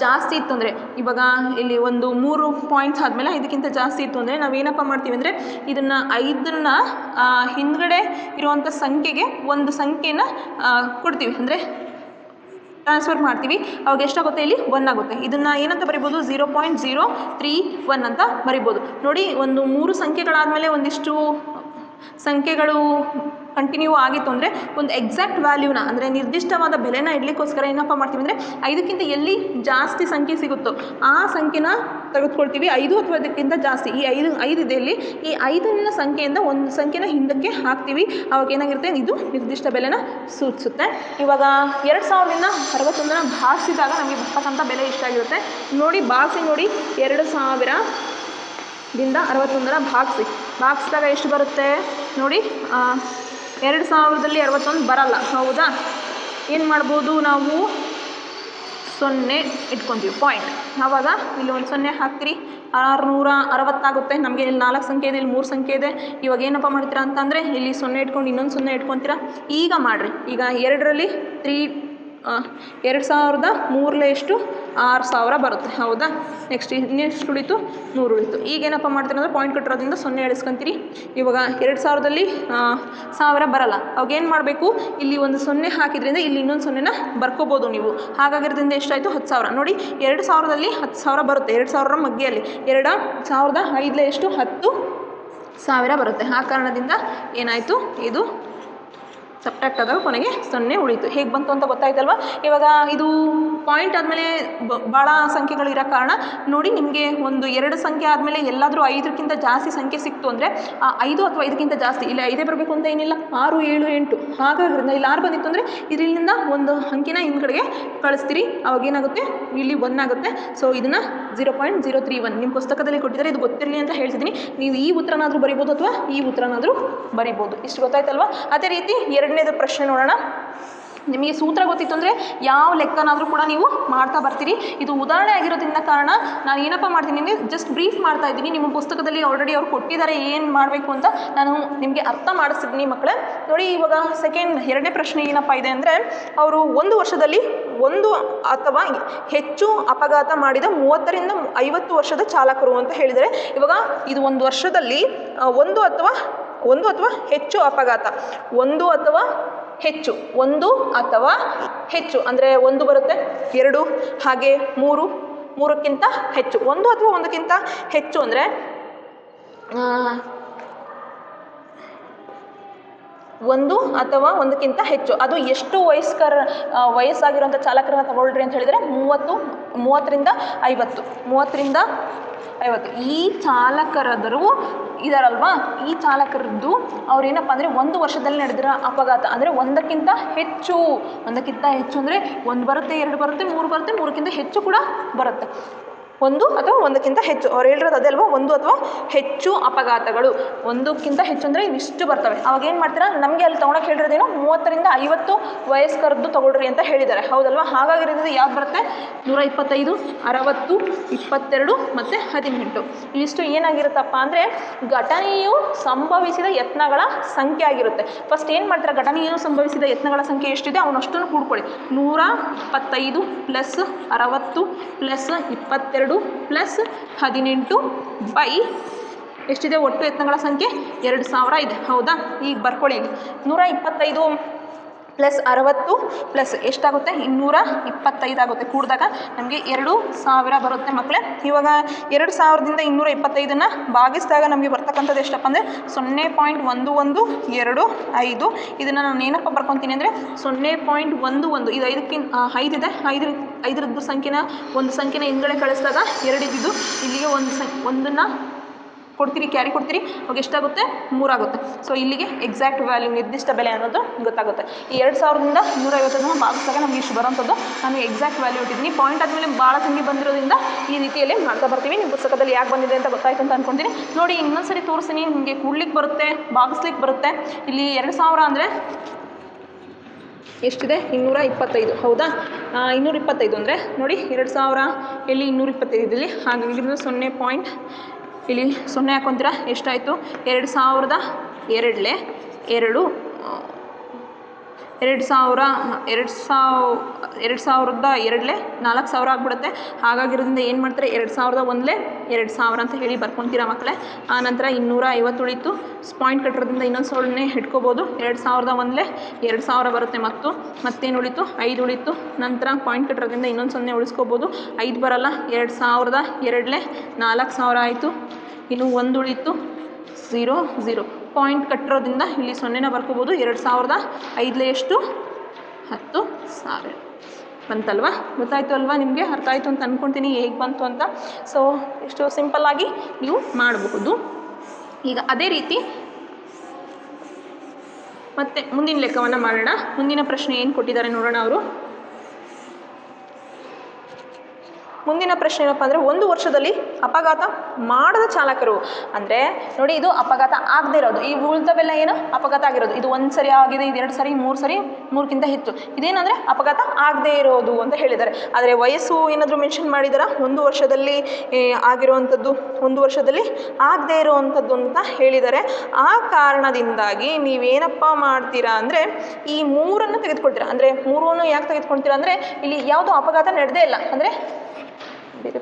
S2: ಜಾಸ್ತಿ ಇತ್ತು ಅಂದರೆ, ಇವಾಗ ಇಲ್ಲಿ ಒಂದು 3 ಪಾಯಿಂಟ್ಸ್ ಆದಮೇಲೆ 5ಕ್ಕಿಂತ ಜಾಸ್ತಿ ಇತ್ತು ಅಂದರೆ ನಾವೇನಪ್ಪ ಮಾಡ್ತೀವಿ ಅಂದರೆ ಇದನ್ನು 5ನ್ನು ಹಿಂದ್ಗಡೆ ಇರುವಂಥ ಸಂಖ್ಯೆಗೆ ಒಂದು ಸಂಖ್ಯೆನ ಕೊಡ್ತೀವಿ, ಅಂದರೆ ಟ್ರಾನ್ಸ್ಫರ್ ಮಾಡ್ತೀವಿ. ಅವಾಗ ಎಷ್ಟಾಗುತ್ತೆ? ಇಲ್ಲಿ 1 ಆಗುತ್ತೆ. ಇದನ್ನು ಏನಂತ ಬರಿಬೋದು? 0.031 ಅಂತ ಬರಿಬೋದು. ನೋಡಿ, ಒಂದು 3 ಸಂಖ್ಯೆಗಳಾದಮೇಲೆ ಒಂದಿಷ್ಟು ಸಂಖ್ಯೆಗಳು ಕಂಟಿನ್ಯೂ ಆಗಿತ್ತು ಅಂದರೆ ಒಂದು ಎಕ್ಸಾಕ್ಟ್ ವ್ಯಾಲ್ಯೂನ, ಅಂದರೆ ನಿರ್ದಿಷ್ಟವಾದ ಬೆಲೆನ ಇಡಲಿಕ್ಕೋಸ್ಕರ ಏನಪ್ಪ ಮಾಡ್ತೀವಿ ಅಂದರೆ 5ಕ್ಕಿಂತ ಎಲ್ಲಿ ಜಾಸ್ತಿ ಸಂಖ್ಯೆ ಸಿಗುತ್ತೋ ಆ ಸಂಖ್ಯೆನ ತೆಗೆದುಕೊಳ್ತೀವಿ. 5 ಅಥವಾ ಅದಕ್ಕಿಂತ ಜಾಸ್ತಿ, ಈ 5 ಇದೆ ಇಲ್ಲಿ, ಈ 5ನ ಸಂಖ್ಯೆಯಿಂದ ಒಂದು ಸಂಖ್ಯೆನ ಹಿಂದಕ್ಕೆ ಹಾಕ್ತೀವಿ. ಅವಾಗ ಏನಾಗಿರುತ್ತೆ? ಇದು ನಿರ್ದಿಷ್ಟ ಬೆಲೆನ ಸೂಚಿಸುತ್ತೆ. ಇವಾಗ 2000ರಿಂದ 61ನ ಭಾಗಿಸಿದಾಗ ನಮಗೆ ಬರ್ತಕ್ಕಂಥ ಬೆಲೆ ಎಷ್ಟಾಗಿರುತ್ತೆ ನೋಡಿ. ನೋಡಿ, 2000ದಿಂದ 61ರ ಭಾಗಿಸಿದಾಗ ಎಷ್ಟು ಬರುತ್ತೆ ನೋಡಿ. 2000ದಲ್ಲಿ 61 ಬರಲ್ಲ, ಹೌದಾ? ಏನು ಮಾಡ್ಬೋದು ನಾವು? 0 ಇಟ್ಕೊತೀವಿ, ಪಾಯಿಂಟ್. ಆವಾಗ ಇಲ್ಲಿ ಒಂದು 0 ಹಾಕ್ತೀರಿ, 660 ಆಗುತ್ತೆ. ನಮಗೆ ಇಲ್ಲಿ 4 ಸಂಖ್ಯೆ ಇದೆ, ಇಲ್ಲಿ 3 ಸಂಖ್ಯೆ ಇದೆ. ಇವಾಗ ಏನಪ್ಪ ಮಾಡ್ತೀರಾ ಅಂತಂದರೆ ಇಲ್ಲಿ 0 ಇಟ್ಕೊಂಡು ಇನ್ನೊಂದು 0 ಇಟ್ಕೊತೀರಾ. ಈಗ ಮಾಡಿರಿ. ಈಗ 2ರಲ್ಲಿ 2003 ಎಷ್ಟು 6000 ಬರುತ್ತೆ. ಹೌದಾ? ನೆಕ್ಸ್ಟ್ ಇನ್ನೆಷ್ಟು ಉಳಿತು? 100 ಉಳಿತು. ಈಗೇನಪ್ಪ ಮಾಡ್ತೀರಿ ಅಂದರೆ ಪಾಯಿಂಟ್ ಕಟ್ಟಿರೋದ್ರಿಂದ 0 ಎಳಿಸ್ಕೊಂತೀರಿ. ಇವಾಗ 2000ದಲ್ಲಿ 1000 ಬರಲ್ಲ. ಅವಾಗೇನು ಮಾಡಬೇಕು? ಇಲ್ಲಿ ಒಂದು 0 ಹಾಕಿದ್ರಿಂದ ಇಲ್ಲಿ ಇನ್ನೊಂದು 0ನ ಬರ್ಕೋಬೋದು ನೀವು. ಹಾಗಾಗಿರೋದ್ರಿಂದ ಎಷ್ಟಾಯಿತು? 10,000. ನೋಡಿ 2000ದಲ್ಲಿ 10,000 ಬರುತ್ತೆ. 2000 ಮಗ್ಗೆಯಲ್ಲಿ 2005 ಎಷ್ಟು? 10,000 ಬರುತ್ತೆ. ಆ ಕಾರಣದಿಂದ ಏನಾಯಿತು? ಇದು ಸಬ್ಟ್ರಾಕ್ಟ್ ಆದಾಗ ಕೊನೆಗೆ 0 ಉಳಿತು. ಹೇಗೆ ಬಂತು ಅಂತ ಗೊತ್ತಾಯ್ತಲ್ವ? ಇವಾಗ ಇದು ಪಾಯಿಂಟ್ ಆದಮೇಲೆ ಭಾಳ ಸಂಖ್ಯೆಗಳಿರೋ ಕಾರಣ ನೋಡಿ, ನಿಮಗೆ ಒಂದು 2 ಸಂಖ್ಯೆ ಆದಮೇಲೆ ಎಲ್ಲಾದರೂ 5ಕ್ಕಿಂತ ಜಾಸ್ತಿ ಸಂಖ್ಯೆ ಸಿಕ್ತು ಅಂದರೆ ಆ 5 ಅಥವಾ 5ಕ್ಕಿಂತ ಜಾಸ್ತಿ, ಇಲ್ಲಿ 5 ಬರಬೇಕು ಅಂತ ಏನಿಲ್ಲ, 6, 7, 8 ಹಾಗಾದ್ರಿಂದ ಇಲ್ಲಿ 6 ಬಂದಿತ್ತು ಅಂದರೆ ಇದರಿಂದ ಒಂದು ಅಂಕಿನ ಹಿಂದ್ಗಡೆಗೆ ಕಳಿಸ್ತೀರಿ. ಅವಾಗ ಏನಾಗುತ್ತೆ? ಇಲ್ಲಿ 1 ಆಗುತ್ತೆ. ಸೊ ಇದನ್ನು 0.031 ನಿಮ್ಮ ಪುಸ್ತಕದಲ್ಲಿ ಕೊಟ್ಟಿದ್ದಾರೆ. ಇದು ಗೊತ್ತಿರಲಿ ಅಂತ ಹೇಳ್ತಿದ್ದೀನಿ. ನೀವು ಈ ಉತ್ತರನಾದರೂ ಬರಿಬೋದು ಅಥವಾ ಈ ಉತ್ತರನಾದರೂ ಬರಿಬೋದು. ಇಷ್ಟು ಗೊತ್ತಾಯ್ತಲ್ವ? ಅದೇ ರೀತಿ ಎರಡನೇದು ಪ್ರಶ್ನೆ ನೋಡೋಣ. ನಿಮಗೆ ಸೂತ್ರ ಗೊತ್ತಿತ್ತು ಅಂದರೆ ಯಾವ ಲೆಕ್ಕನಾದರೂ ಕೂಡ ನೀವು ಮಾಡ್ತಾ ಬರ್ತೀರಿ. ಇದು ಉದಾಹರಣೆ ಆಗಿರೋದ್ರಿಂದ ಕಾರಣ ನಾನು ಏನಪ್ಪ ಮಾಡ್ತೀನಿ ಅಂದರೆ ಜಸ್ಟ್ ಬ್ರೀಫ್ ಮಾಡ್ತಾ ಇದ್ದೀನಿ. ನಿಮ್ಮ ಪುಸ್ತಕದಲ್ಲಿ ಆಲ್ರೆಡಿ ಅವ್ರು ಕೊಟ್ಟಿದ್ದಾರೆ ಏನು ಮಾಡಬೇಕು ಅಂತ, ನಾನು ನಿಮಗೆ ಅರ್ಥ ಮಾಡಿಸ್ತಿದ್ದೀನಿ ಮಕ್ಕಳೇ. ನೋಡಿ ಇವಾಗ ಎರಡನೇ ಪ್ರಶ್ನೆ ಏನಪ್ಪ ಇದೆ ಅಂದರೆ, ಅವರು ಒಂದು ವರ್ಷದಲ್ಲಿ 1 ಅಥವಾ ಹೆಚ್ಚು ಅಪಘಾತ ಮಾಡಿದ 30 ರಿಂದ 50 ವರ್ಷದ ಚಾಲಕರು ಅಂತ ಹೇಳಿದರೆ, ಇವಾಗ ಇದು ಒಂದು ವರ್ಷದಲ್ಲಿ ಒಂದು ಅಥವಾ ಹೆಚ್ಚು ಅಪಘಾತ, ಒಂದು ಅಥವಾ ಹೆಚ್ಚು ಅಂದರೆ 1 ಬರುತ್ತೆ, 2 ಹಾಗೆ 3ಕ್ಕಿಂತ ಹೆಚ್ಚು. 1 ಅಥವಾ 1ಕ್ಕಿಂತ ಹೆಚ್ಚು ಅಂದರೆ 1 ಅಥವಾ 1ಕ್ಕಿಂತ ಹೆಚ್ಚು. ಅದು ಎಷ್ಟು ವಯಸ್ಸಾಗಿರುವಂಥ ಚಾಲಕರನ್ನ ತಗೊಳ್ರಿ ಅಂತ ಹೇಳಿದರೆ 30 ರಿಂದ 50. ಈ ಚಾಲಕರದರು ಇದಾರಲ್ವಾ, ಈ ಚಾಲಕರದ್ದು ಅವ್ರೇನಪ್ಪ ಅಂದರೆ 1 ವರ್ಷದಲ್ಲಿ ನಡೆದಿರೋ ಅಪಘಾತ ಅಂದರೆ 1ಕ್ಕಿಂತ ಹೆಚ್ಚು ಅಂದರೆ 1 ಬರುತ್ತೆ, 2 ಬರುತ್ತೆ, 3 ಬರುತ್ತೆ, 3ಕ್ಕಿಂತ ಹೆಚ್ಚು ಕೂಡ ಬರುತ್ತೆ. 1 ಅಥವಾ 1ಕ್ಕಿಂತ ಹೆಚ್ಚು ಅವ್ರು ಹೇಳಿರೋದು ಅದೇ ಅಲ್ವಾ, 1 ಅಥವಾ ಹೆಚ್ಚು ಅಪಘಾತಗಳು. 1ಕ್ಕಿಂತ ಹೆಚ್ಚು ಅಂದರೆ ಇವಿಷ್ಟು ಬರ್ತವೆ. ಅವಾಗ ಏನು ಮಾಡ್ತೀರಾ, ನಮಗೆ ಅಲ್ಲಿ ತೊಗೊಳಕ್ಕೆ ಹೇಳಿರೋದೇನು 30 ರಿಂದ 50 ವಯಸ್ಕರದ್ದು ತೊಗೊಳ್ರಿ ಅಂತ ಹೇಳಿದ್ದಾರೆ. ಹೌದಲ್ವಾ? ಹಾಗಾಗಿರೋದು ಯಾವ್ದು ಬರುತ್ತೆ? 125, 60, 22 ಮತ್ತು 18. ಇವಿಷ್ಟು ಏನಾಗಿರುತ್ತಪ್ಪ ಅಂದರೆ ಘಟನೆಯು ಸಂಭವಿಸಿದ ಯತ್ನಗಳ ಸಂಖ್ಯೆ ಆಗಿರುತ್ತೆ. ಫಸ್ಟ್ ಏನು ಮಾಡ್ತೀರಾ, ಘಟನೆಯು ಸಂಭವಿಸಿದ ಯತ್ನಗಳ ಸಂಖ್ಯೆ ಎಷ್ಟಿದೆ ಅವನಷ್ಟನ್ನು ಕೂಡ್ಕೊಳ್ಳಿ. 125 ಪ್ಲಸ್ 60 ಪ್ಲಸ್ 22 ಪ್ಲಸ್ 18 ಬೈ ಎಷ್ಟಿದೆ ಒಟ್ಟು ಯತ್ನಗಳ ಸಂಖ್ಯೆ? 2000 ಇದೆ. ಹೌದಾ? ಈಗ ಬರ್ಕೊಳ್ಳಿ. 125 ಪ್ಲಸ್ 60 ಪ್ಲಸ್ ಎಷ್ಟಾಗುತ್ತೆ? 225 ಆಗುತ್ತೆ. ಕೂಡಿದಾಗ ನಮಗೆ 2000 ಬರುತ್ತೆ ಮಕ್ಕಳೇ. ಇವಾಗ 2000ದಿಂದ 225ನ್ನು ಭಾಗಿಸಿದಾಗ ನಮಗೆ ಬರ್ತಕ್ಕಂಥದ್ದು ಎಷ್ಟಪ್ಪ ಅಂದರೆ 0.1125. ಇದನ್ನು ನಾನು ಏನಪ್ಪ ಬರ್ಕೊತೀನಿ ಅಂದರೆ 0.11. ಇದು 5 ಇದೆ. 5ರದ್ದು ಸಂಖ್ಯೆನ ಒಂದು ಸಂಖ್ಯೆನ ಹಿಂದ್ಗಡೆ ಕಳಿಸಿದಾಗ 2 ಇದ್ದಿದ್ದು ಇಲ್ಲಿಗೆ ಒಂದನ್ನು ಕೊಡ್ತೀರಿ, ಕ್ಯಾರಿ ಕೊಡ್ತೀರಿ, ಅವಾಗ ಎಷ್ಟಾಗುತ್ತೆ? 3 ಆಗುತ್ತೆ. ಸೊ ಇಲ್ಲಿಗೆ ಎಕ್ಸಾಕ್ಟ್ ವ್ಯಾಲ್ಯೂ, ನಿರ್ದಿಷ್ಟ ಬೆಲೆ ಅನ್ನೋದು ಗೊತ್ತಾಗುತ್ತೆ. ಈ 2000ರಿಂದ 150 ಭಾಗಿಸಿದಾಗ ನಮಗೆ ಇಷ್ಟು ಬರೋಂಥದ್ದು ನಾನು ಎಕ್ಸಾಕ್ಟ್ ವ್ಯಾಲ್ಯೂ ಇಟ್ಟಿದ್ದೀನಿ. ಪಾಯಿಂಟ್ ಆದಮೇಲೆ ಭಾಳ ಸಂಖ್ಯೆ ಬಂದಿರೋದ್ರಿಂದ ಈ ರೀತಿಯಲ್ಲಿ ಮಾಡ್ತಾ ಬರ್ತೀವಿ. ನಿಮ್ಮ ಪುಸ್ತಕದಲ್ಲಿ ಯಾಕೆ ಬಂದಿದೆ ಅಂತ ಗೊತ್ತಾಯ್ತು ಅಂತ ಅಂದ್ಕೊತೀನಿ. ನೋಡಿ ಇನ್ನೊಂದು ಸರಿ ತೋರಿಸ್ತೀನಿ. ನಿಮಗೆ ಕೂಡ್ಲಿಕ್ಕೆ ಬರುತ್ತೆ, ಭಾಗಿಸ್ಲಿಕ್ಕೆ ಬರುತ್ತೆ. ಇಲ್ಲಿ 2000 ಅಂದರೆ ಎಷ್ಟಿದೆ? 225. ಹೌದಾ? 225 ಅಂದರೆ ನೋಡಿ 2000 ಎಲ್ಲಿ 225 ಇಲ್ಲಿ, ಹಾಗಾಗಿ 0. ಇಲ್ಲಿ 0 ಹಾಕೊಂತೀರಾ, ಎಷ್ಟಾಯಿತು? 2002 2 4000 ಆಗಿಬಿಡುತ್ತೆ. ಹಾಗಾಗಿರೋದ್ರಿಂದ ಏನು ಮಾಡ್ತಾರೆ? 2001 2000 ಅಂತ ಹೇಳಿ ಬರ್ಕೊತೀರಾ ಮಕ್ಕಳೇ. ಆನಂತರ 250 ಉಳಿತು. ಪಾಯಿಂಟ್ ಕಟ್ಟಿರೋದ್ರಿಂದ ಇನ್ನೊಂದು 0 ಇಟ್ಕೋಬೋದು. 2001 2000 ಬರುತ್ತೆ. ಮತ್ತೇನು ಉಳಿತು? 5 ಉಳಿತು. ನಂತರ ಪಾಯಿಂಟ್ ಕಟ್ಟಿರೋದ್ರಿಂದ ಇನ್ನೊಂದು 0 ಉಳಿಸ್ಕೋಬೋದು. 5 ಬರಲ್ಲ. 2002 4000 ಆಯಿತು. ಇನ್ನು 1 ಉಳಿತು. 0 ಪಾಯಿಂಟ್ ಕಟ್ಟಿರೋದ್ರಿಂದ ಇಲ್ಲಿ 0ನ ಬರ್ಕೋಬೋದು. 2005 ಎಷ್ಟು? 10,000 ಬಂತಲ್ವಾ? ಗೊತ್ತಾಯಿತು ಅಲ್ವಾ? ನಿಮಗೆ ಅರ್ಥ ಆಯಿತು ಅಂತ ಅಂದ್ಕೊಳ್ತೀನಿ ಹೇಗೆ ಬಂತು ಅಂತ. ಸೊ ಇಷ್ಟು ಸಿಂಪಲ್ಲಾಗಿ ನೀವು ಮಾಡಬಹುದು. ಈಗ ಅದೇ ರೀತಿ ಮತ್ತೆ ಮುಂದಿನ ಲೆಕ್ಕವನ್ನು ಮಾಡೋಣ. ಮುಂದಿನ ಪ್ರಶ್ನೆ ಏನು ಕೊಟ್ಟಿದ್ದಾರೆ ನೋಡೋಣ ಅವರು. ಮುಂದಿನ ಪ್ರಶ್ನೆ ಏನಪ್ಪ ಅಂದರೆ 1 ವರ್ಷದಲ್ಲಿ ಅಪಘಾತ ಮಾಡದ ಚಾಲಕರು ಅಂದರೆ ನೋಡಿ, ಇದು ಅಪಘಾತ ಆಗದೆ ಇರೋದು. ಈ ಉಳಿದವೆಲ್ಲ ಏನು ಅಪಘಾತ ಆಗಿರೋದು. ಇದು 1 ಸರಿ ಆಗಿದೆ, ಇದು 2 ಸರಿ, 3 ಸರಿ, 3ಕ್ಕಿಂತ ಹೆಚ್ಚು. ಇದೇನಂದರೆ ಅಪಘಾತ ಆಗದೆ ಇರೋದು ಅಂತ ಹೇಳಿದ್ದಾರೆ. ಆದರೆ ವಯಸ್ಸು ಏನಾದರೂ ಮೆನ್ಷನ್ ಮಾಡಿದಾರ? 1 ವರ್ಷದಲ್ಲಿ ಆಗಿರುವಂಥದ್ದು, 1 ವರ್ಷದಲ್ಲಿ ಆಗದೆ ಇರುವಂಥದ್ದು ಅಂತ ಹೇಳಿದ್ದಾರೆ. ಆ ಕಾರಣದಿಂದಾಗಿ ನೀವೇನಪ್ಪ ಮಾಡ್ತೀರಾ ಅಂದರೆ ಈ 3ಅನ್ನು ತೆಗೆದುಕೊಳ್ತೀರಾ. ಅಂದರೆ 3 ಯಾಕೆ ತೆಗೆದುಕೊಳ್ತೀರಾ ಅಂದರೆ ಇಲ್ಲಿ ಯಾವುದೋ ಅಪಘಾತ ನಡೆದೇ ಇಲ್ಲ. ಅಂದರೆ ಬೇರೆ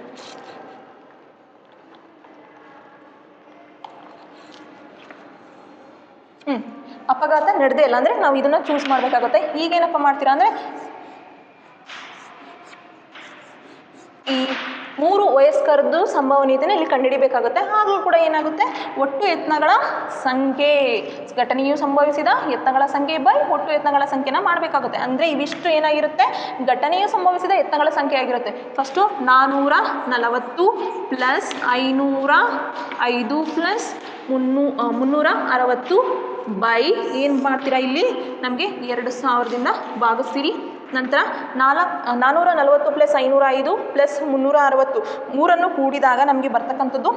S2: ಅಪಘಾತ ನಡೆದೇ ಇಲ್ಲ ಅಂದರೆ ನಾವು ಇದನ್ನು ಚೂಸ್ ಮಾಡಬೇಕಾಗುತ್ತೆ. ಈಗೇನಪ್ಪ ಮಾಡ್ತೀರಾ ಅಂದರೆ ಈ 3 ವಯಸ್ಕರದ್ದು ಸಂಭವನೀಯತೆಯನ್ನು ಇಲ್ಲಿ ಕಂಡುಹಿಡಿಬೇಕಾಗುತ್ತೆ. ಆಗಲೂ ಕೂಡ ಏನಾಗುತ್ತೆ, ಒಟ್ಟು ಯತ್ನಗಳ ಸಂಖ್ಯೆ, ಘಟನೆಯು ಸಂಭವಿಸಿದ ಯತ್ನಗಳ ಸಂಖ್ಯೆ ಬೈ ಒಟ್ಟು ಯತ್ನಗಳ ಸಂಖ್ಯೆನ ಮಾಡಬೇಕಾಗುತ್ತೆ. ಅಂದರೆ ಇವಿಷ್ಟು ಏನಾಗಿರುತ್ತೆ, ಘಟನೆಯು ಸಂಭವಿಸಿದ ಯತ್ನಗಳ ಸಂಖ್ಯೆ ಆಗಿರುತ್ತೆ. ಫಸ್ಟು 440 ಪ್ಲಸ್ 505 ಪ್ಲಸ್ 360 ಬೈ ಏನು ಮಾಡ್ತೀರಾ, ಇಲ್ಲಿ ನಮಗೆ 2000ದಿಂದ ಭಾಗಿಸ್ತೀರಿ. ನಂತರ 440 ಪ್ಲಸ್ 505 ಪ್ಲಸ್ 360 ಮೂರನ್ನು ಕೂಡಿದಾಗ ನಮಗೆ ಬರ್ತಕ್ಕಂಥದ್ದು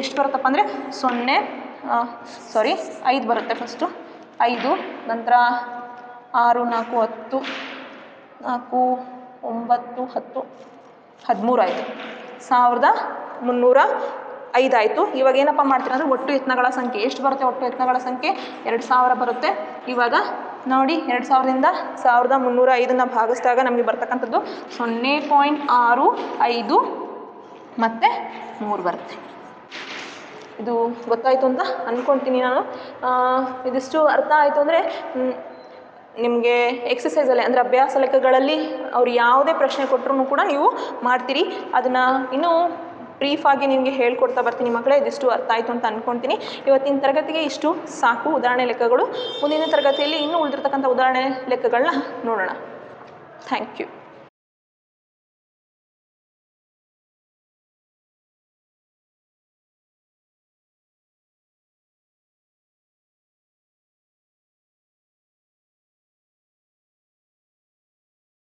S2: ಎಷ್ಟು ಬರುತ್ತಪ್ಪ ಅಂದರೆ 5 ಬರುತ್ತೆ. ಫಸ್ಟು 5, ನಂತರ 6, 4, 10, 4, 9, 10, 13 ಆಯಿತು. 1305 ಆಯಿತು. ಇವಾಗ ಏನಪ್ಪ ಮಾಡ್ತೀರಾ ಅಂದರೆ ಒಟ್ಟು ಯತ್ನಗಳ ಸಂಖ್ಯೆ ಎಷ್ಟು ಬರುತ್ತೆ? ಒಟ್ಟು ಯತ್ನಗಳ ಸಂಖ್ಯೆ 2000 ಬರುತ್ತೆ. ಇವಾಗ ನೋಡಿ, 2000ದಿಂದ 1305ನ್ನು ಭಾಗಿಸಿದಾಗ ನಮಗೆ ಬರ್ತಕ್ಕಂಥದ್ದು 0.65 ಮತ್ತು 3 ಬರುತ್ತೆ. ಇದು ಗೊತ್ತಾಯಿತು ಅಂತ ಅಂದ್ಕೊಳ್ತೀನಿ ನಾನು. ಇದಿಷ್ಟು ಅರ್ಥ ಆಯಿತು ಅಂದರೆ ನಿಮಗೆ ಎಕ್ಸಸೈಸಲ್ಲಿ ಅಂದರೆ ಅಭ್ಯಾಸ ಲೆಕ್ಕಗಳಲ್ಲಿ ಅವ್ರು ಯಾವುದೇ ಪ್ರಶ್ನೆ ಕೊಟ್ಟರು ಕೂಡ ನೀವು ಮಾಡ್ತೀರಿ. ಅದನ್ನು ಇನ್ನೂ ಬ್ರೀಫಾಗಿ ನಿಮಗೆ ಹೇಳ್ಕೊಡ್ತಾ ಬರ್ತೀನಿ ಮಕ್ಕಳೇ. ಇದಿಷ್ಟು ಅರ್ಥ ಆಯಿತು ಅಂತ ಅಂದ್ಕೊಳ್ತೀನಿ. ಇವತ್ತಿನ ತರಗತಿಗೆ ಇಷ್ಟು ಸಾಕು ಉದಾಹರಣೆ ಲೆಕ್ಕಗಳು. ಮುಂದಿನ ತರಗತಿಯಲ್ಲಿ ಇನ್ನೂ ಉಳಿದಿರ್ತಕ್ಕಂಥ ಉದಾಹರಣೆ ಲೆಕ್ಕಗಳನ್ನ ನೋಡೋಣ. Thank you.